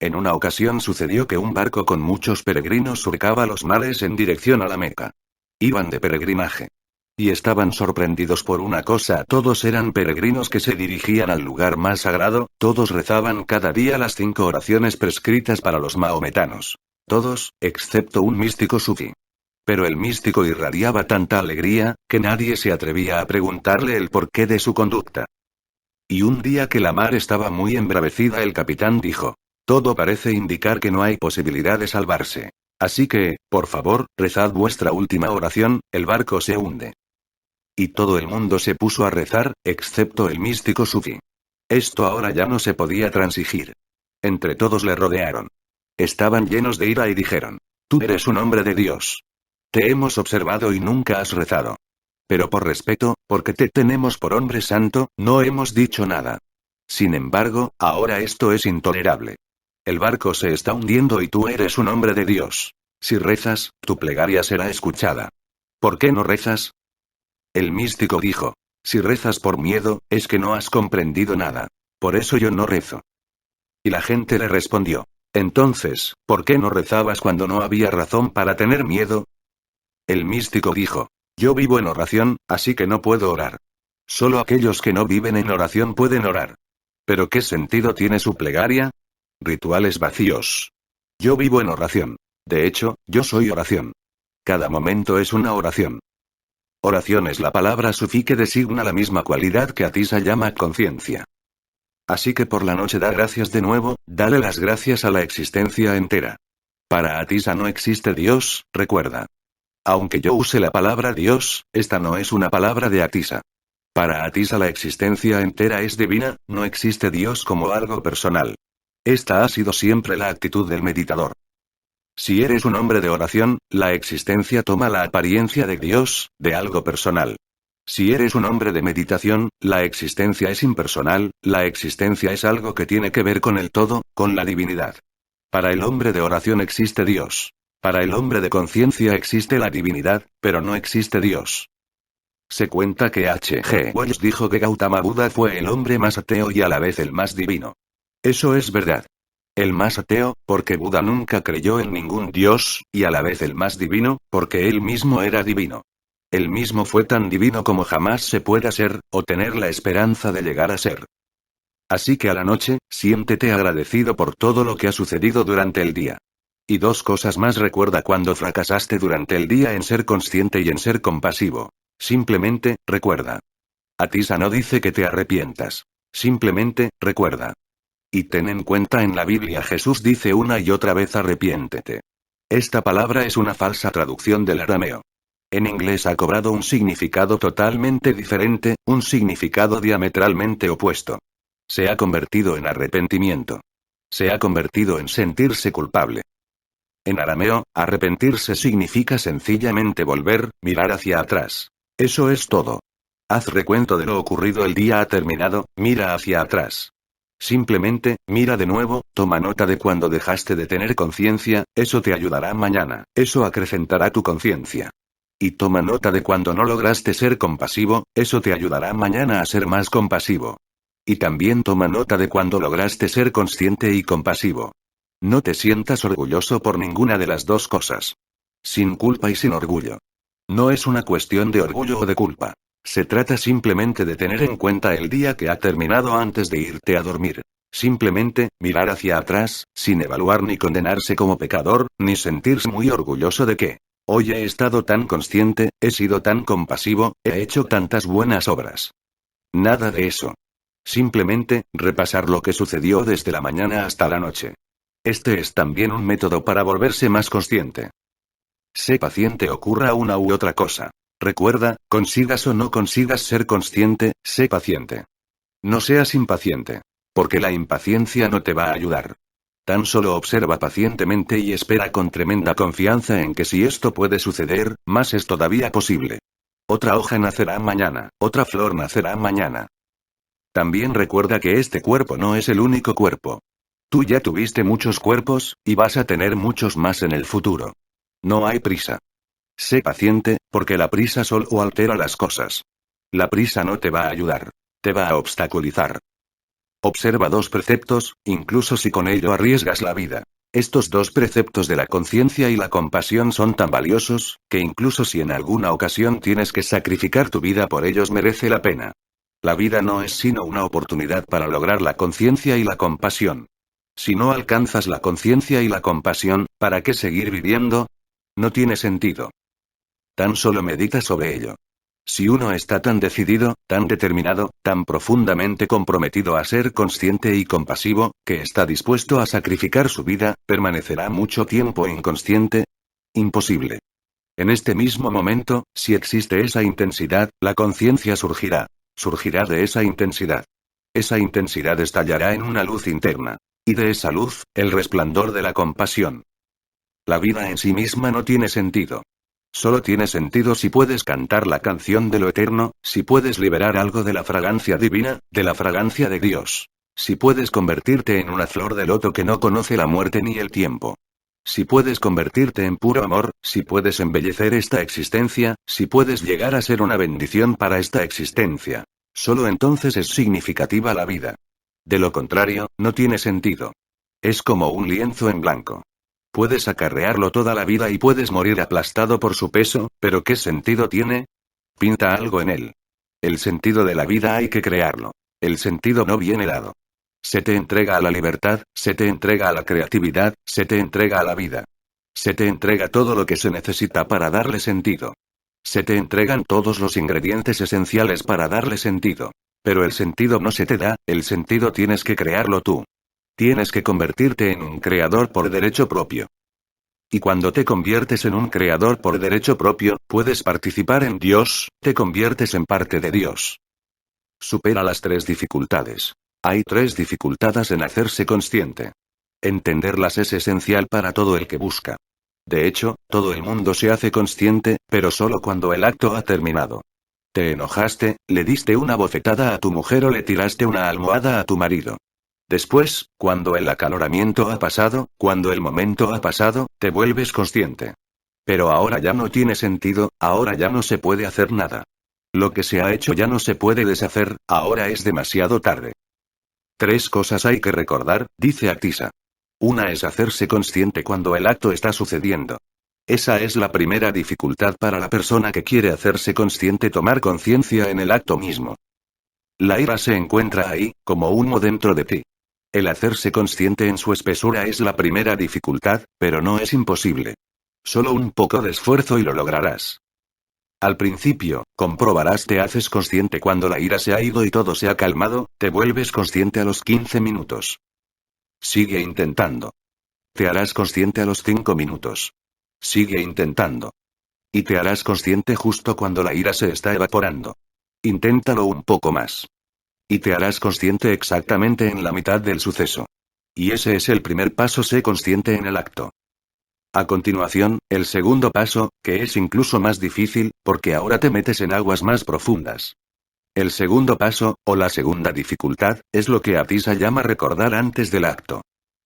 A: En una ocasión sucedió que un barco con muchos peregrinos surcaba los mares en dirección a la Meca. Iban de peregrinaje. Y estaban sorprendidos por una cosa, todos eran peregrinos que se dirigían al lugar más sagrado, todos rezaban cada día las 5 oraciones prescritas para los mahometanos. Todos, excepto un místico sufí. Pero el místico irradiaba tanta alegría, que nadie se atrevía a preguntarle el porqué de su conducta. Y un día que la mar estaba muy embravecida, el capitán dijo: todo parece indicar que no hay posibilidad de salvarse. Así que, por favor, rezad vuestra última oración, el barco se hunde. Y todo el mundo se puso a rezar, excepto el místico sufí. Esto ahora ya no se podía transigir. Entre todos le rodearon. Estaban llenos de ira y dijeron: tú eres un hombre de Dios. Te hemos observado y nunca has rezado. Pero por respeto, porque te tenemos por hombre santo, no hemos dicho nada. Sin embargo, ahora esto es intolerable. El barco se está hundiendo y tú eres un hombre de Dios. Si rezas, tu plegaria será escuchada. ¿Por qué no rezas? El místico dijo: si rezas por miedo, es que no has comprendido nada. Por eso yo no rezo. Y la gente le respondió: entonces, ¿por qué no rezabas cuando no había razón para tener miedo? El místico dijo: yo vivo en oración, así que no puedo orar. Solo aquellos que no viven en oración pueden orar. ¿Pero qué sentido tiene su plegaria? Rituales vacíos. Yo vivo en oración. De hecho, yo soy oración. Cada momento es una oración. Oración es la palabra sufí que designa la misma cualidad que Atisa llama conciencia. Así que por la noche da gracias de nuevo, dale las gracias a la existencia entera. Para Atisa no existe Dios, recuerda. Aunque yo use la palabra Dios, esta no es una palabra de Atisa. Para Atisa la existencia entera es divina, no existe Dios como algo personal. Esta ha sido siempre la actitud del meditador. Si eres un hombre de oración, la existencia toma la apariencia de Dios, de algo personal. Si eres un hombre de meditación, la existencia es impersonal, la existencia es algo que tiene que ver con el todo, con la divinidad. Para el hombre de oración existe Dios. Para el hombre de conciencia existe la divinidad, pero no existe Dios. Se cuenta que H.G. Wells dijo que Gautama Buda fue el hombre más ateo y a la vez el más divino. Eso es verdad. El más ateo, porque Buda nunca creyó en ningún dios, y a la vez el más divino, porque él mismo era divino. Él mismo fue tan divino como jamás se pueda ser, o tener la esperanza de llegar a ser. Así que a la noche, siéntete agradecido por todo lo que ha sucedido durante el día. Y 2 cosas más: recuerda cuando fracasaste durante el día en ser consciente y en ser compasivo. Simplemente, recuerda. Atisa no dice que te arrepientas. Simplemente, recuerda. Y ten en cuenta, en la Biblia Jesús dice una y otra vez arrepiéntete. Esta palabra es una falsa traducción del arameo. En inglés ha cobrado un significado totalmente diferente, un significado diametralmente opuesto. Se ha convertido en arrepentimiento. Se ha convertido en sentirse culpable. En arameo, arrepentirse significa sencillamente volver, mirar hacia atrás. Eso es todo. Haz recuento de lo ocurrido, el día ha terminado, mira hacia atrás. Simplemente, mira de nuevo, toma nota de cuando dejaste de tener conciencia, eso te ayudará mañana, eso acrecentará tu conciencia. Y toma nota de cuando no lograste ser compasivo, eso te ayudará mañana a ser más compasivo. Y también toma nota de cuando lograste ser consciente y compasivo. No te sientas orgulloso por ninguna de las 2 cosas. Sin culpa y sin orgullo. No es una cuestión de orgullo o de culpa. Se trata simplemente de tener en cuenta el día que ha terminado antes de irte a dormir. Simplemente, mirar hacia atrás, sin evaluar ni condenarse como pecador, ni sentirse muy orgulloso de que: hoy he estado tan consciente, he sido tan compasivo, he hecho tantas buenas obras. Nada de eso. Simplemente, repasar lo que sucedió desde la mañana hasta la noche. Este es también un método para volverse más consciente. Sé paciente, ocurra una u otra cosa. Recuerda, consigas o no consigas ser consciente, sé paciente. No seas impaciente. Porque la impaciencia no te va a ayudar. Tan solo observa pacientemente y espera con tremenda confianza en que si esto puede suceder, más es todavía posible. Otra hoja nacerá mañana, otra flor nacerá mañana. También recuerda que este cuerpo no es el único cuerpo. Tú ya tuviste muchos cuerpos, y vas a tener muchos más en el futuro. No hay prisa. Sé paciente, porque la prisa solo altera las cosas. La prisa no te va a ayudar. Te va a obstaculizar. Observa dos preceptos, incluso si con ello arriesgas la vida. Estos dos preceptos de la conciencia y la compasión son tan valiosos, que incluso si en alguna ocasión tienes que sacrificar tu vida por ellos merece la pena. La vida no es sino una oportunidad para lograr la conciencia y la compasión. Si no alcanzas la conciencia y la compasión, ¿para qué seguir viviendo? No tiene sentido. Tan solo medita sobre ello. Si uno está tan decidido, tan determinado, tan profundamente comprometido a ser consciente y compasivo, que está dispuesto a sacrificar su vida, ¿permanecerá mucho tiempo inconsciente? Imposible. En este mismo momento, si existe esa intensidad, la conciencia surgirá. Surgirá de esa intensidad. Esa intensidad estallará en una luz interna. Y de esa luz, el resplandor de la compasión. La vida en sí misma no tiene sentido. Solo tiene sentido si puedes cantar la canción de lo eterno, si puedes liberar algo de la fragancia divina, de la fragancia de Dios. Si puedes convertirte en una flor de loto que no conoce la muerte ni el tiempo. Si puedes convertirte en puro amor, si puedes embellecer esta existencia, si puedes llegar a ser una bendición para esta existencia. Solo entonces es significativa la vida. De lo contrario, no tiene sentido. Es como un lienzo en blanco. Puedes acarrearlo toda la vida y puedes morir aplastado por su peso, pero ¿qué sentido tiene? Pinta algo en él. El sentido de la vida hay que crearlo. El sentido no viene dado. Se te entrega a la libertad, se te entrega a la creatividad, se te entrega a la vida. Se te entrega todo lo que se necesita para darle sentido. Se te entregan todos los ingredientes esenciales para darle sentido. Pero el sentido no se te da, el sentido tienes que crearlo tú. Tienes que convertirte en un creador por derecho propio. Y cuando te conviertes en un creador por derecho propio, puedes participar en Dios, te conviertes en parte de Dios. Supera las 3 dificultades. Hay 3 dificultades en hacerse consciente. Entenderlas es esencial para todo el que busca. De hecho, todo el mundo se hace consciente, pero solo cuando el acto ha terminado. Te enojaste, le diste una bofetada a tu mujer o le tiraste una almohada a tu marido. Después, cuando el acaloramiento ha pasado, cuando el momento ha pasado, te vuelves consciente. Pero ahora ya no tiene sentido, ahora ya no se puede hacer nada. Lo que se ha hecho ya no se puede deshacer, ahora es demasiado tarde. 3 cosas hay que recordar, dice Actisa. Una es hacerse consciente cuando el acto está sucediendo. Esa es la primera dificultad para la persona que quiere hacerse consciente, tomar conciencia en el acto mismo. La ira se encuentra ahí, como humo dentro de ti. El hacerse consciente en su espesura es la primera dificultad, pero no es imposible. Solo un poco de esfuerzo y lo lograrás. Al principio, comprobarás te haces consciente cuando la ira se ha ido y todo se ha calmado, te vuelves consciente a los 15 minutos. Sigue intentando. Te harás consciente a los 5 minutos. Sigue intentando. Y te harás consciente justo cuando la ira se está evaporando. Inténtalo un poco más. Y te harás consciente exactamente en la mitad del suceso. Y ese es el primer paso, sé consciente en el acto. A continuación, el segundo paso, que es incluso más difícil, porque ahora te metes en aguas más profundas. El segundo paso, o la segunda dificultad, es lo que Actisa llama recordar antes del acto.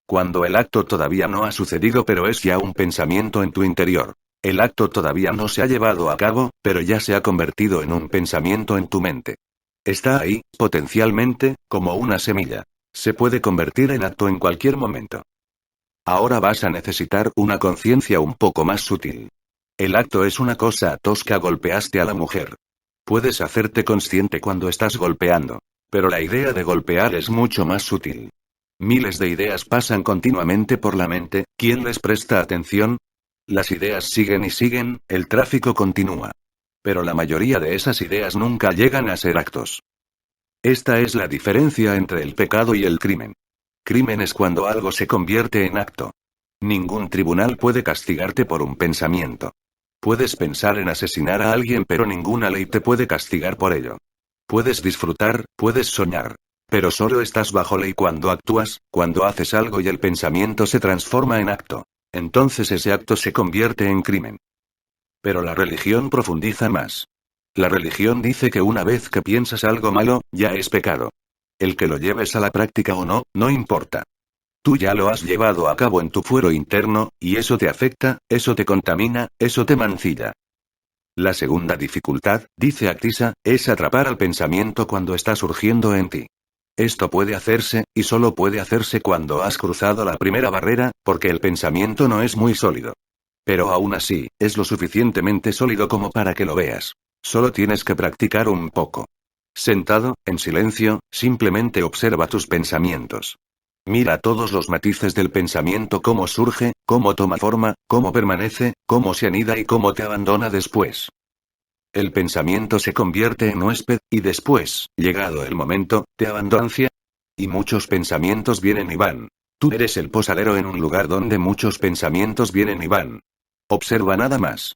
A: Cuando el acto todavía no ha sucedido pero es ya un pensamiento en tu interior. El acto todavía no se ha llevado a cabo, pero ya se ha convertido en un pensamiento en tu mente. Está ahí, potencialmente, como una semilla. Se puede convertir en acto en cualquier momento. Ahora vas a necesitar una conciencia un poco más sutil. El acto es una cosa tosca, golpeaste a la mujer. Puedes hacerte consciente cuando estás golpeando. Pero la idea de golpear es mucho más sutil. Miles de ideas pasan continuamente por la mente, ¿quién les presta atención? Las ideas siguen y siguen, el tráfico continúa. Pero la mayoría de esas ideas nunca llegan a ser actos. Esta es la diferencia entre el pecado y el crimen. Crimen es cuando algo se convierte en acto. Ningún tribunal puede castigarte por un pensamiento. Puedes pensar en asesinar a alguien pero ninguna ley te puede castigar por ello. Puedes disfrutar, puedes soñar. Pero solo estás bajo ley cuando actúas, cuando haces algo y el pensamiento se transforma en acto. Entonces ese acto se convierte en crimen. Pero la religión profundiza más. La religión dice que una vez que piensas algo malo, ya es pecado. El que lo lleves a la práctica o no, no importa. Tú ya lo has llevado a cabo en tu fuero interno, y eso te afecta, eso te contamina, eso te mancilla. La segunda dificultad, dice Actisa, es atrapar al pensamiento cuando está surgiendo en ti. Esto puede hacerse, y solo puede hacerse cuando has cruzado la primera barrera, porque el pensamiento no es muy sólido. Pero aún así, es lo suficientemente sólido como para que lo veas. Solo tienes que practicar un poco. Sentado, en silencio, simplemente observa tus pensamientos. Mira todos los matices del pensamiento, cómo surge, cómo toma forma, cómo permanece, cómo se anida y cómo te abandona después. El pensamiento se convierte en huésped, y después, llegado el momento, te abandona. Y muchos pensamientos vienen y van. Tú eres el posadero en un lugar donde muchos pensamientos vienen y van. Observa nada más.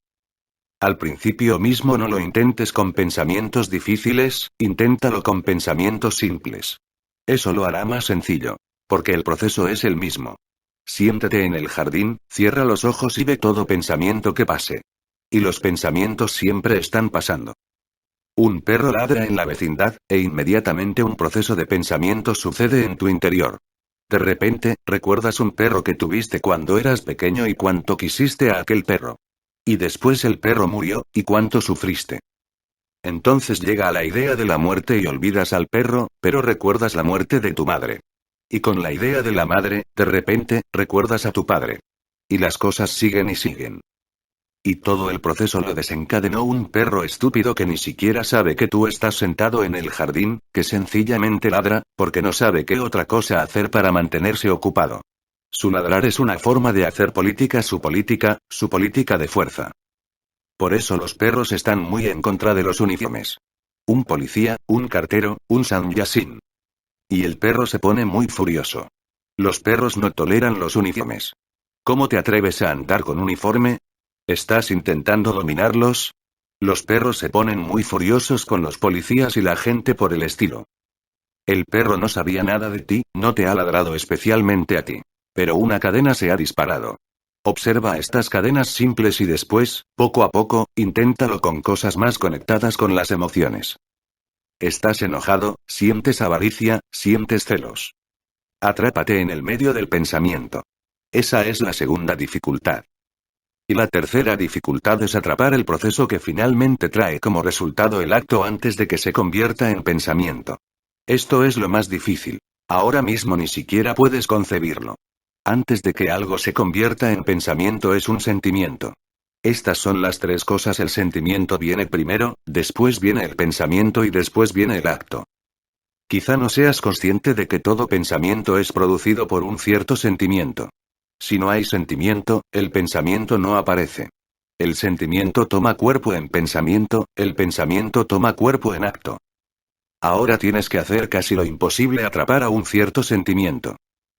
A: Al principio mismo no lo intentes con pensamientos difíciles, inténtalo con pensamientos simples. Eso lo hará más sencillo. Porque el proceso es el mismo. Siéntate en el jardín, cierra los ojos y ve todo pensamiento que pase. Y los pensamientos siempre están pasando. Un perro ladra en la vecindad, e inmediatamente un proceso de pensamiento sucede en tu interior. De repente, recuerdas un perro que tuviste cuando eras pequeño y cuánto quisiste a aquel perro. Y después el perro murió, y cuánto sufriste. Entonces llega a la idea de la muerte y olvidas al perro, pero recuerdas la muerte de tu madre. Y con la idea de la madre, de repente, recuerdas a tu padre. Y las cosas siguen y siguen. Y todo el proceso lo desencadenó un perro estúpido que ni siquiera sabe que tú estás sentado en el jardín, que sencillamente ladra, porque no sabe qué otra cosa hacer para mantenerse ocupado. Su ladrar es una forma de hacer política, su política de fuerza. Por eso los perros están muy en contra de los uniformes. Un policía, un cartero, un sanyasin. Y el perro se pone muy furioso. Los perros no toleran los uniformes. ¿Cómo te atreves a andar con uniforme? ¿Estás intentando dominarlos? Los perros se ponen muy furiosos con los policías y la gente por el estilo. El perro no sabía nada de ti, no te ha ladrado especialmente a ti. Pero una cadena se ha disparado. Observa estas cadenas simples y después, poco a poco, inténtalo con cosas más conectadas con las emociones. Estás enojado, sientes avaricia, sientes celos. Atrápate en el medio del pensamiento. Esa es la segunda dificultad. Y la tercera dificultad es atrapar el proceso que finalmente trae como resultado el acto antes de que se convierta en pensamiento. Esto es lo más difícil. Ahora mismo ni siquiera puedes concebirlo. Antes de que algo se convierta en pensamiento es un sentimiento. Estas son las tres cosas: el sentimiento viene primero, después viene el pensamiento y después viene el acto. Quizá no seas consciente de que todo pensamiento es producido por un cierto sentimiento. Si no hay sentimiento, el pensamiento no aparece. El sentimiento toma cuerpo en pensamiento, el pensamiento toma cuerpo en acto. Ahora tienes que hacer casi lo imposible: atrapar a un cierto sentimiento.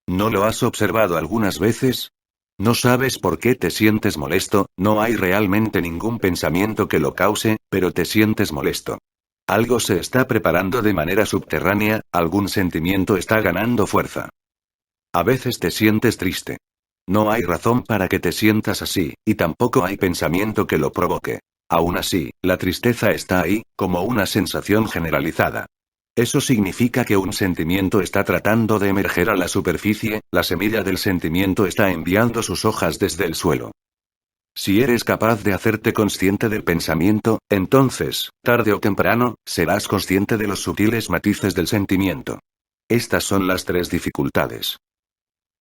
A: ¿No lo has observado algunas veces? No sabes por qué te sientes molesto, no hay realmente ningún pensamiento que lo cause, pero te sientes molesto. Algo se está preparando de manera subterránea, algún sentimiento está ganando fuerza. A veces te sientes triste. No hay razón para que te sientas así, y tampoco hay pensamiento que lo provoque. Aún así, la tristeza está ahí, como una sensación generalizada. Eso significa que un sentimiento está tratando de emerger a la superficie, la semilla del sentimiento está enviando sus hojas desde el suelo. Si eres capaz de hacerte consciente del pensamiento, entonces, tarde o temprano, serás consciente de los sutiles matices del sentimiento. Estas son las tres dificultades.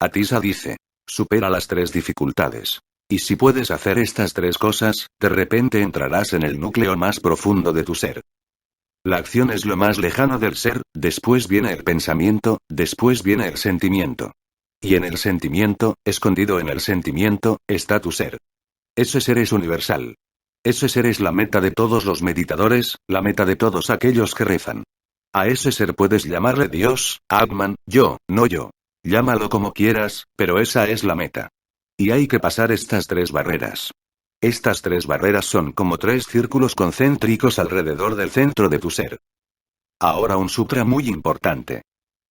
A: Atisa dice: supera las tres dificultades. Y si puedes hacer estas tres cosas, de repente entrarás en el núcleo más profundo de tu ser. La acción es lo más lejano del ser, después viene el pensamiento, después viene el sentimiento. Y en el sentimiento, escondido en el sentimiento, está tu ser. Ese ser es universal. Ese ser es la meta de todos los meditadores, la meta de todos aquellos que rezan. A ese ser puedes llamarle Dios, Atman, yo, no yo. Llámalo como quieras, pero esa es la meta. Y hay que pasar estas tres barreras. Estas tres barreras son como tres círculos concéntricos alrededor del centro de tu ser. Ahora un sutra muy importante.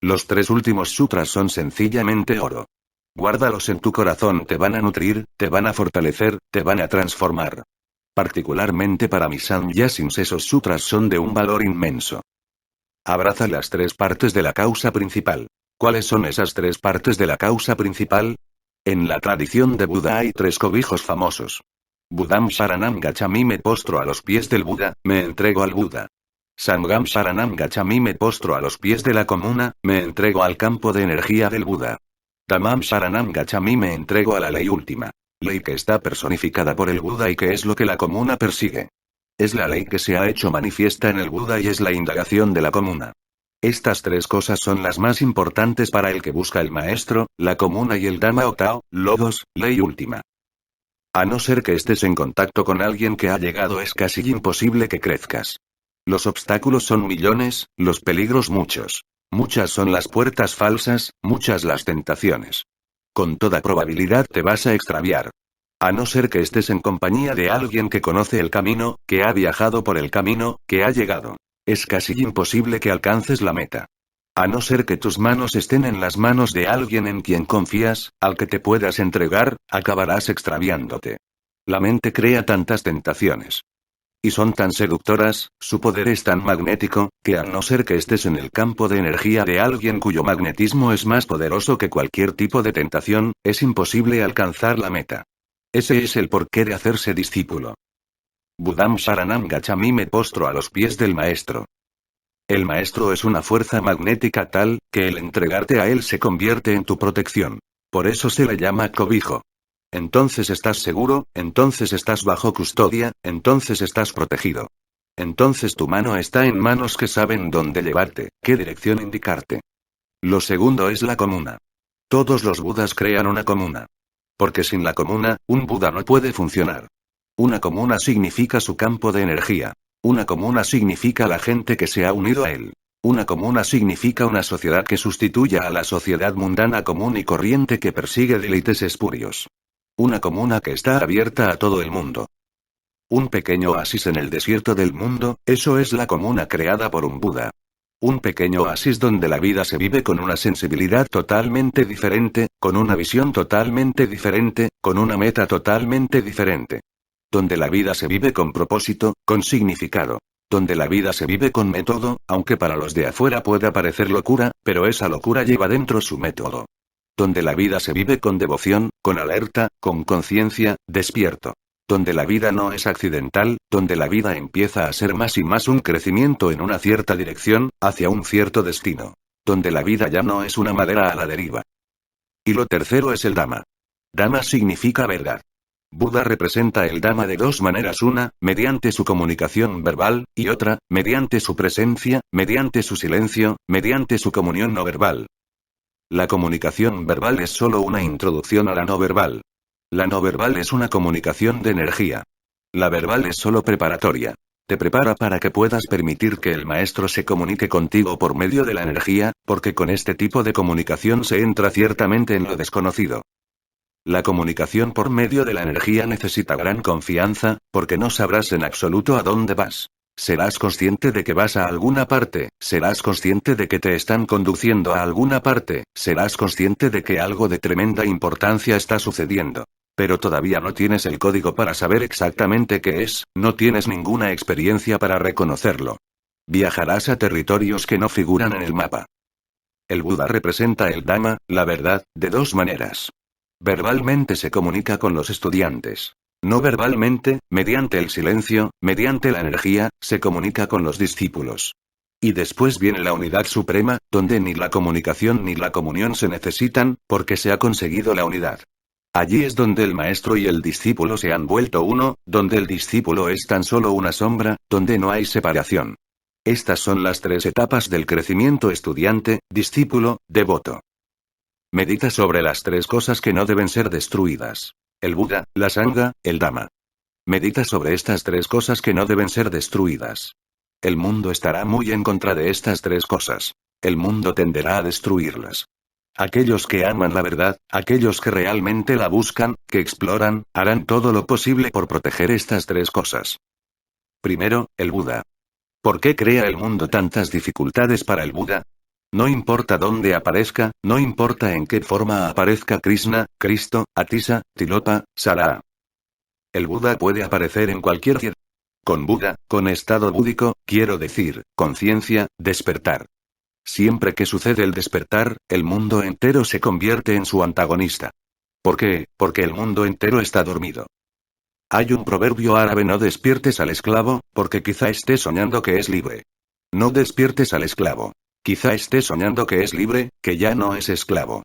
A: Los 3 últimos sutras son sencillamente oro. Guárdalos en tu corazón, te van a nutrir, te van a fortalecer, te van a transformar. Particularmente para mis sannyasins esos sutras son de un valor inmenso. Abraza las 3 partes de la causa principal. ¿Cuáles son esas 3 partes de la causa principal? En la tradición de Buda hay 3 cobijos famosos. Budam Sharanam Gacchami, me postro a los pies del Buda, me entrego al Buda. Sangham Sharanam Gacchami, me postro a los pies de la comuna, me entrego al campo de energía del Buda. Dhammam Sharanam Gacchami, me entrego a la ley última. Ley que está personificada por el Buda y que es lo que la comuna persigue. Es la ley que se ha hecho manifiesta en el Buda y es la indagación de la comuna. Estas 3 cosas son las más importantes para el que busca el maestro, la comuna y el Dhamma o Tao, Logos, ley última. A no ser que estés en contacto con alguien que ha llegado, es casi imposible que crezcas. Los obstáculos son millones, los peligros muchos. Muchas son las puertas falsas, muchas las tentaciones. Con toda probabilidad te vas a extraviar. A no ser que estés en compañía de alguien que conoce el camino, que ha viajado por el camino, que ha llegado. Es casi imposible que alcances la meta. A no ser que tus manos estén en las manos de alguien en quien confías, al que te puedas entregar, acabarás extraviándote. La mente crea tantas tentaciones. Y son tan seductoras, su poder es tan magnético, que a no ser que estés en el campo de energía de alguien cuyo magnetismo es más poderoso que cualquier tipo de tentación, es imposible alcanzar la meta. Ese es el porqué de hacerse discípulo. Budam Sharanam Gacchami, me postro a los pies del maestro. El maestro es una fuerza magnética tal, que el entregarte a él se convierte en tu protección. Por eso se le llama cobijo. Entonces estás seguro, entonces estás bajo custodia, entonces estás protegido. Entonces tu mano está en manos que saben dónde llevarte, qué dirección indicarte. Lo segundo es la comuna. Todos los budas crean una comuna. Porque sin la comuna, un Buda no puede funcionar. Una comuna significa su campo de energía. Una comuna significa la gente que se ha unido a él. Una comuna significa una sociedad que sustituya a la sociedad mundana común y corriente que persigue deleites espurios. Una comuna que está abierta a todo el mundo. Un pequeño oasis en el desierto del mundo, eso es la comuna creada por un Buda. Un pequeño oasis donde la vida se vive con una sensibilidad totalmente diferente, con una visión totalmente diferente, con una meta totalmente diferente. Donde la vida se vive con propósito, con significado. Donde la vida se vive con método, aunque para los de afuera pueda parecer locura, pero esa locura lleva dentro su método. Donde la vida se vive con devoción, con alerta, con conciencia, despierto. Donde la vida no es accidental, donde la vida empieza a ser más y más un crecimiento en una cierta dirección, hacia un cierto destino. Donde la vida ya no es una madera a la deriva. Y lo tercero es el Dhamma. Dhamma significa verdad. Buda representa el Dhamma de 2 maneras, una, mediante su comunicación verbal, y otra, mediante su presencia, mediante su silencio, mediante su comunión no verbal. La comunicación verbal es solo una introducción a la no verbal. La no verbal es una comunicación de energía. La verbal es solo preparatoria. Te prepara para que puedas permitir que el maestro se comunique contigo por medio de la energía, porque con este tipo de comunicación se entra ciertamente en lo desconocido. La comunicación por medio de la energía necesita gran confianza, porque no sabrás en absoluto a dónde vas. Serás consciente de que vas a alguna parte, serás consciente de que te están conduciendo a alguna parte, serás consciente de que algo de tremenda importancia está sucediendo. Pero todavía no tienes el código para saber exactamente qué es, no tienes ninguna experiencia para reconocerlo. Viajarás a territorios que no figuran en el mapa. El Buda representa el Dhamma, la verdad, de 2 maneras. Verbalmente se comunica con los estudiantes. No verbalmente, mediante el silencio, mediante la energía, se comunica con los discípulos. Y después viene la unidad suprema, donde ni la comunicación ni la comunión se necesitan, porque se ha conseguido la unidad. Allí es donde el maestro y el discípulo se han vuelto uno, donde el discípulo es tan solo una sombra, donde no hay separación. Estas son las 3 etapas del crecimiento estudiante, discípulo, devoto. Medita sobre las 3 cosas que no deben ser destruidas. El Buda, la Sangha, el Dhamma. Medita sobre estas 3 cosas que no deben ser destruidas. El mundo estará muy en contra de estas 3 cosas. El mundo tenderá a destruirlas. Aquellos que aman la verdad, aquellos que realmente la buscan, que exploran, harán todo lo posible por proteger estas 3 cosas. Primero, el Buda. ¿Por qué crea el mundo tantas dificultades para el Buda? No importa dónde aparezca, no importa en qué forma aparezca Krishna, Cristo, Atisa, Tilopa, Sara. El Buda puede aparecer en cualquier ciudad. Con Buda, con estado búdico, quiero decir, conciencia, despertar. Siempre que sucede el despertar, el mundo entero se convierte en su antagonista. ¿Por qué? Porque el mundo entero está dormido. Hay un proverbio árabe: no despiertes al esclavo, porque quizá esté soñando que es libre. No despiertes al esclavo. Quizá esté soñando que es libre, que ya no es esclavo.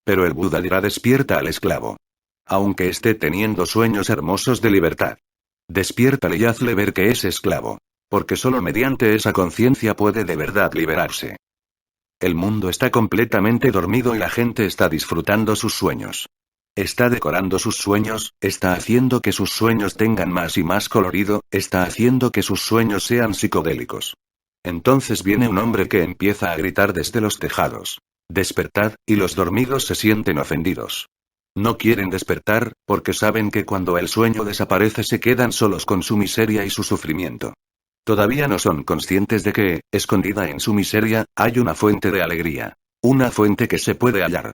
A: Pero el Buda dirá: despierta al esclavo. Aunque esté teniendo sueños hermosos de libertad. Despiértale y hazle ver que es esclavo. Porque solo mediante esa conciencia puede de verdad liberarse. El mundo está completamente dormido y la gente está disfrutando sus sueños. Está decorando sus sueños, está haciendo que sus sueños tengan más y más colorido, está haciendo que sus sueños sean psicodélicos. Entonces viene un hombre que empieza a gritar desde los tejados: despertad, y los dormidos se sienten ofendidos. No quieren despertar, porque saben que cuando el sueño desaparece se quedan solos con su miseria y su sufrimiento. Todavía no son conscientes de que, escondida en su miseria, hay una fuente de alegría. Una fuente que se puede hallar.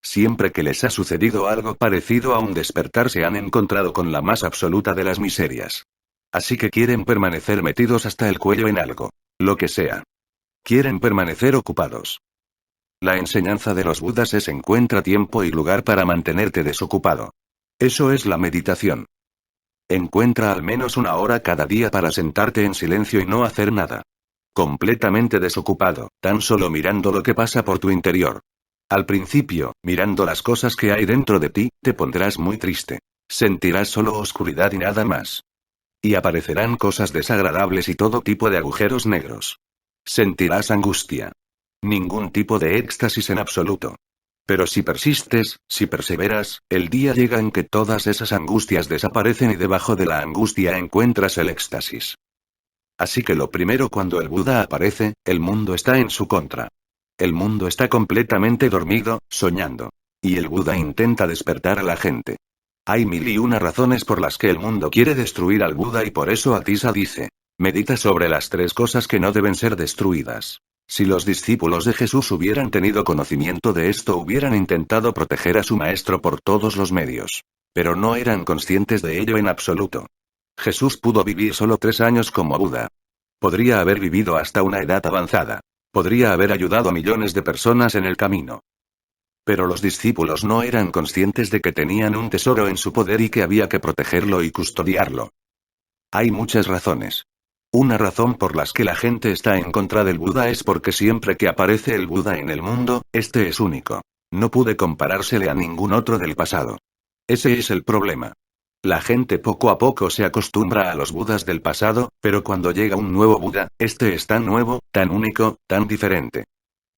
A: Siempre que les ha sucedido algo parecido a un despertar se han encontrado con la más absoluta de las miserias. Así que quieren permanecer metidos hasta el cuello en algo. Lo que sea. Quieren permanecer ocupados. La enseñanza de los Budas es: encuentra tiempo y lugar para mantenerte desocupado. Eso es la meditación. Encuentra al menos una hora cada día para sentarte en silencio y no hacer nada. Completamente desocupado, tan solo mirando lo que pasa por tu interior. Al principio, mirando las cosas que hay dentro de ti, te pondrás muy triste. Sentirás solo oscuridad y nada más. Y aparecerán cosas desagradables y todo tipo de agujeros negros. Sentirás angustia. Ningún tipo de éxtasis en absoluto. Pero si persistes, si perseveras, el día llega en que todas esas angustias desaparecen y debajo de la angustia encuentras el éxtasis. Así que lo primero, cuando el Buda aparece, el mundo está en su contra. El mundo está completamente dormido, soñando. Y el Buda intenta despertar a la gente. Hay 1001 razones por las que el mundo quiere destruir al Buda y por eso Atisa dice: medita sobre las 3 cosas que no deben ser destruidas. Si los discípulos de Jesús hubieran tenido conocimiento de esto, hubieran intentado proteger a su maestro por todos los medios. Pero no eran conscientes de ello en absoluto. Jesús pudo vivir solo 3 años como Buda. Podría haber vivido hasta una edad avanzada. Podría haber ayudado a millones de personas en el camino. Pero los discípulos no eran conscientes de que tenían un tesoro en su poder y que había que protegerlo y custodiarlo. Hay muchas razones. Una razón por las que la gente está en contra del Buda es porque siempre que aparece el Buda en el mundo, este es único. No pude comparársele a ningún otro del pasado. Ese es el problema. La gente poco a poco se acostumbra a los Budas del pasado, pero cuando llega un nuevo Buda, este es tan nuevo, tan único, tan diferente.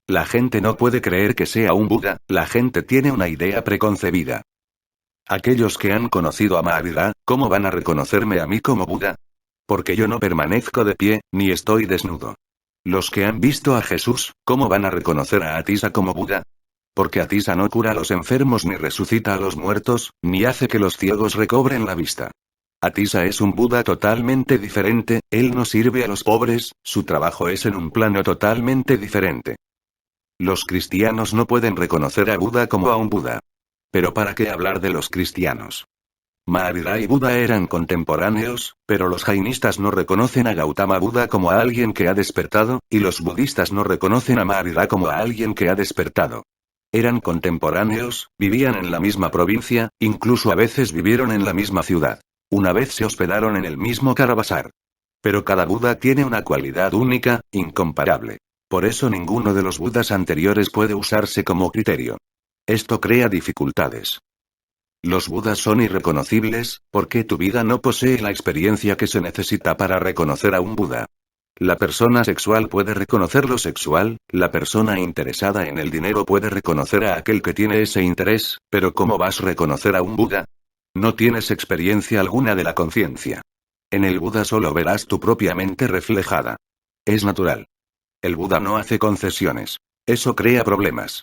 A: La gente no puede creer que sea un Buda, la gente tiene una idea preconcebida. Aquellos que han conocido a Mahavira, ¿cómo van a reconocerme a mí como Buda? Porque yo no permanezco de pie, ni estoy desnudo. Los que han visto a Jesús, ¿cómo van a reconocer a Atisa como Buda? Porque Atisa no cura a los enfermos ni resucita a los muertos, ni hace que los ciegos recobren la vista. Atisa es un Buda totalmente diferente, él no sirve a los pobres, su trabajo es en un plano totalmente diferente. Los cristianos no pueden reconocer a Buda como a un Buda. Pero ¿para qué hablar de los cristianos? Mahavira y Buda eran contemporáneos, pero los jainistas no reconocen a Gautama Buda como a alguien que ha despertado, y los budistas no reconocen a Mahavira como a alguien que ha despertado. Eran contemporáneos, vivían en la misma provincia, incluso a veces vivieron en la misma ciudad. Una vez se hospedaron en el mismo caravasar. Pero cada Buda tiene una cualidad única, incomparable. Por eso ninguno de los Budas anteriores puede usarse como criterio. Esto crea dificultades. Los Budas son irreconocibles, porque tu vida no posee la experiencia que se necesita para reconocer a un Buda. La persona sexual puede reconocer lo sexual, la persona interesada en el dinero puede reconocer a aquel que tiene ese interés, pero ¿cómo vas a reconocer a un Buda? No tienes experiencia alguna de la conciencia. En el Buda solo verás tu propia mente reflejada. Es natural. El Buda no hace concesiones. Eso crea problemas.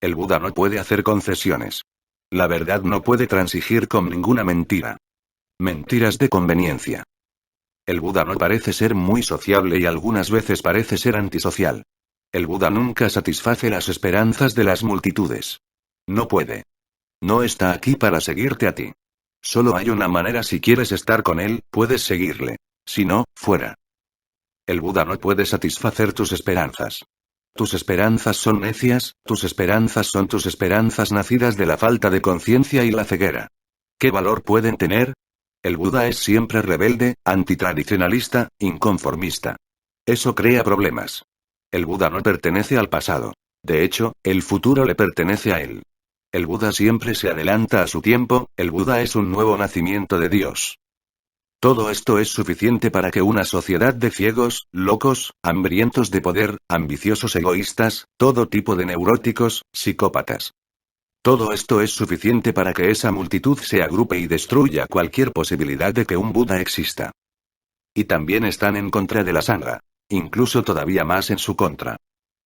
A: El Buda no puede hacer concesiones. La verdad no puede transigir con ninguna mentira. Mentiras de conveniencia. El Buda no parece ser muy sociable y algunas veces parece ser antisocial. El Buda nunca satisface las esperanzas de las multitudes. No puede. No está aquí para seguirte a ti. Solo hay una manera: si quieres estar con él, puedes seguirle. Si no, fuera. El Buda no puede satisfacer tus esperanzas. Tus esperanzas son necias, tus esperanzas son tus esperanzas nacidas de la falta de conciencia y la ceguera. ¿Qué valor pueden tener? El Buda es siempre rebelde, antitradicionalista, inconformista. Eso crea problemas. El Buda no pertenece al pasado. De hecho, el futuro le pertenece a él. El Buda siempre se adelanta a su tiempo, el Buda es un nuevo nacimiento de Dios. Todo esto es suficiente para que una sociedad de ciegos, locos, hambrientos de poder, ambiciosos egoístas, todo tipo de neuróticos, psicópatas. Todo esto es suficiente para que esa multitud se agrupe y destruya cualquier posibilidad de que un Buda exista. Y también están en contra de la Sangha. Incluso todavía más en su contra.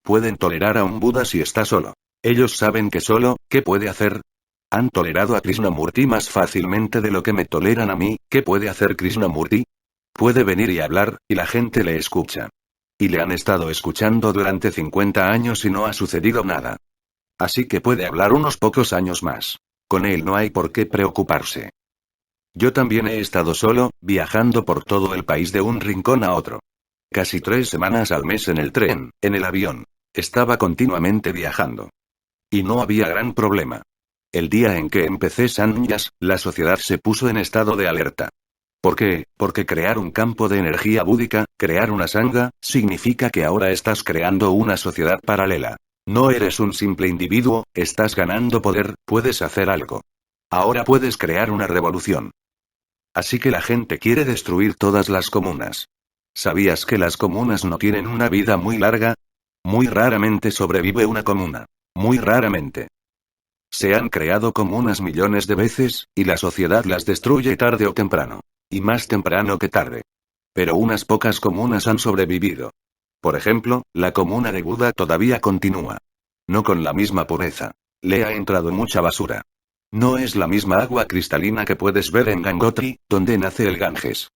A: Pueden tolerar a un Buda si está solo. Ellos saben que solo, ¿qué puede hacer? Han tolerado a Krishnamurti más fácilmente de lo que me toleran a mí. ¿Qué puede hacer Krishnamurti? Puede venir y hablar, y la gente le escucha. Y le han estado escuchando durante 50 años y no ha sucedido nada. Así que puede hablar unos pocos años más. Con él no hay por qué preocuparse. Yo también he estado solo, viajando por todo el país de un rincón a otro. Casi 3 semanas al mes en el tren, en el avión. Estaba continuamente viajando. Y no había gran problema. El día en que empecé Sannyas, la sociedad se puso en estado de alerta. ¿Por qué? Porque crear un campo de energía búdica, crear una sangha, significa que ahora estás creando una sociedad paralela. No eres un simple individuo, estás ganando poder, puedes hacer algo. Ahora puedes crear una revolución. Así que la gente quiere destruir todas las comunas. ¿Sabías que las comunas no tienen una vida muy larga? Muy raramente sobrevive una comuna. Muy raramente. Se han creado comunas millones de veces, y la sociedad las destruye tarde o temprano. Y más temprano que tarde. Pero unas pocas comunas han sobrevivido. Por ejemplo, la comuna de Buda todavía continúa. No con la misma pureza. Le ha entrado mucha basura. No es la misma agua cristalina que puedes ver en Gangotri, donde nace el Ganges.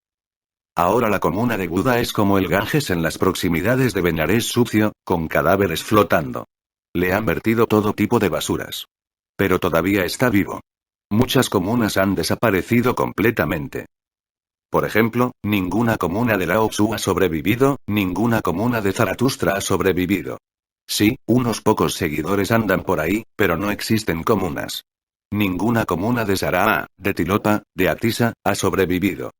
A: Ahora la comuna de Buda es como el Ganges en las proximidades de Benares sucio, con cadáveres flotando. Le han vertido todo tipo de basuras. Pero todavía está vivo. Muchas comunas han desaparecido completamente. Por ejemplo, ninguna comuna de Lao Tzu ha sobrevivido, ninguna comuna de Zaratustra ha sobrevivido. Sí, unos pocos seguidores andan por ahí, pero no existen comunas. Ninguna comuna de Saraa, de Tilopa, de Atisa, ha sobrevivido.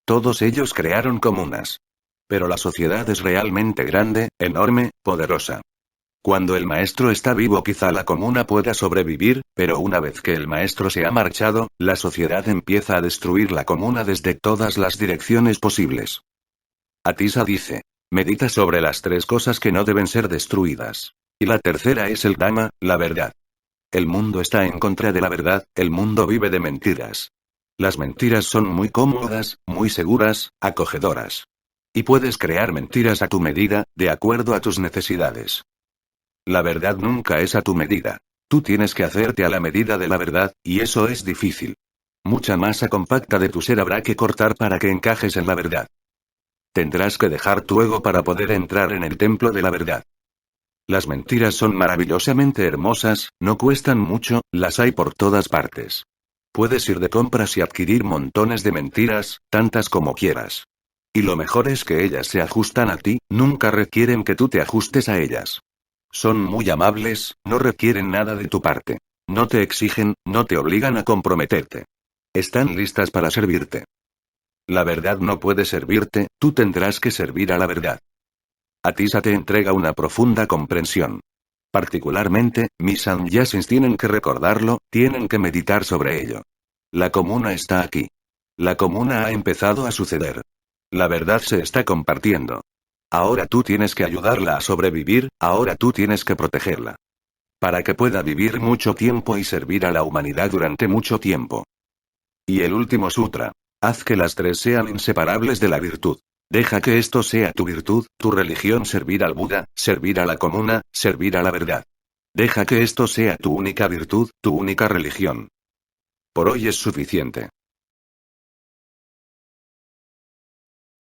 A: Todos ellos crearon comunas. Pero la sociedad es realmente grande, enorme, poderosa. Cuando el maestro está vivo quizá la comuna pueda sobrevivir, pero una vez que el maestro se ha marchado, la sociedad empieza a destruir la comuna desde todas las direcciones posibles. Atisa dice: medita sobre las 3 cosas que no deben ser destruidas. Y la tercera es el Dhamma, la verdad. El mundo está en contra de la verdad, el mundo vive de mentiras. Las mentiras son muy cómodas, muy seguras, acogedoras. Y puedes crear mentiras a tu medida, de acuerdo a tus necesidades. La verdad nunca es a tu medida. Tú tienes que hacerte a la medida de la verdad, y eso es difícil. Mucha masa compacta de tu ser habrá que cortar para que encajes en la verdad. Tendrás que dejar tu ego para poder entrar en el templo de la verdad. Las mentiras son maravillosamente hermosas, no cuestan mucho, las hay por todas partes. Puedes ir de compras y adquirir montones de mentiras, tantas como quieras. Y lo mejor es que ellas se ajustan a ti, nunca requieren que tú te ajustes a ellas. Son muy amables, no requieren nada de tu parte. No te exigen, no te obligan a comprometerte. Están listas para servirte. La verdad no puede servirte, tú tendrás que servir a la verdad. Atisa te entrega una profunda comprensión. Particularmente, mis sannyasis tienen que recordarlo, tienen que meditar sobre ello. La comuna está aquí. La comuna ha empezado a suceder. La verdad se está compartiendo. Ahora tú tienes que ayudarla a sobrevivir, ahora tú tienes que protegerla. Para que pueda vivir mucho tiempo y servir a la humanidad durante mucho tiempo. Y el último sutra. Haz que las 3 sean inseparables de la virtud. Deja que esto sea tu virtud, tu religión: servir al Buda, servir a la comuna, servir a la verdad. Deja que esto sea tu única virtud, tu única religión. Por hoy es suficiente.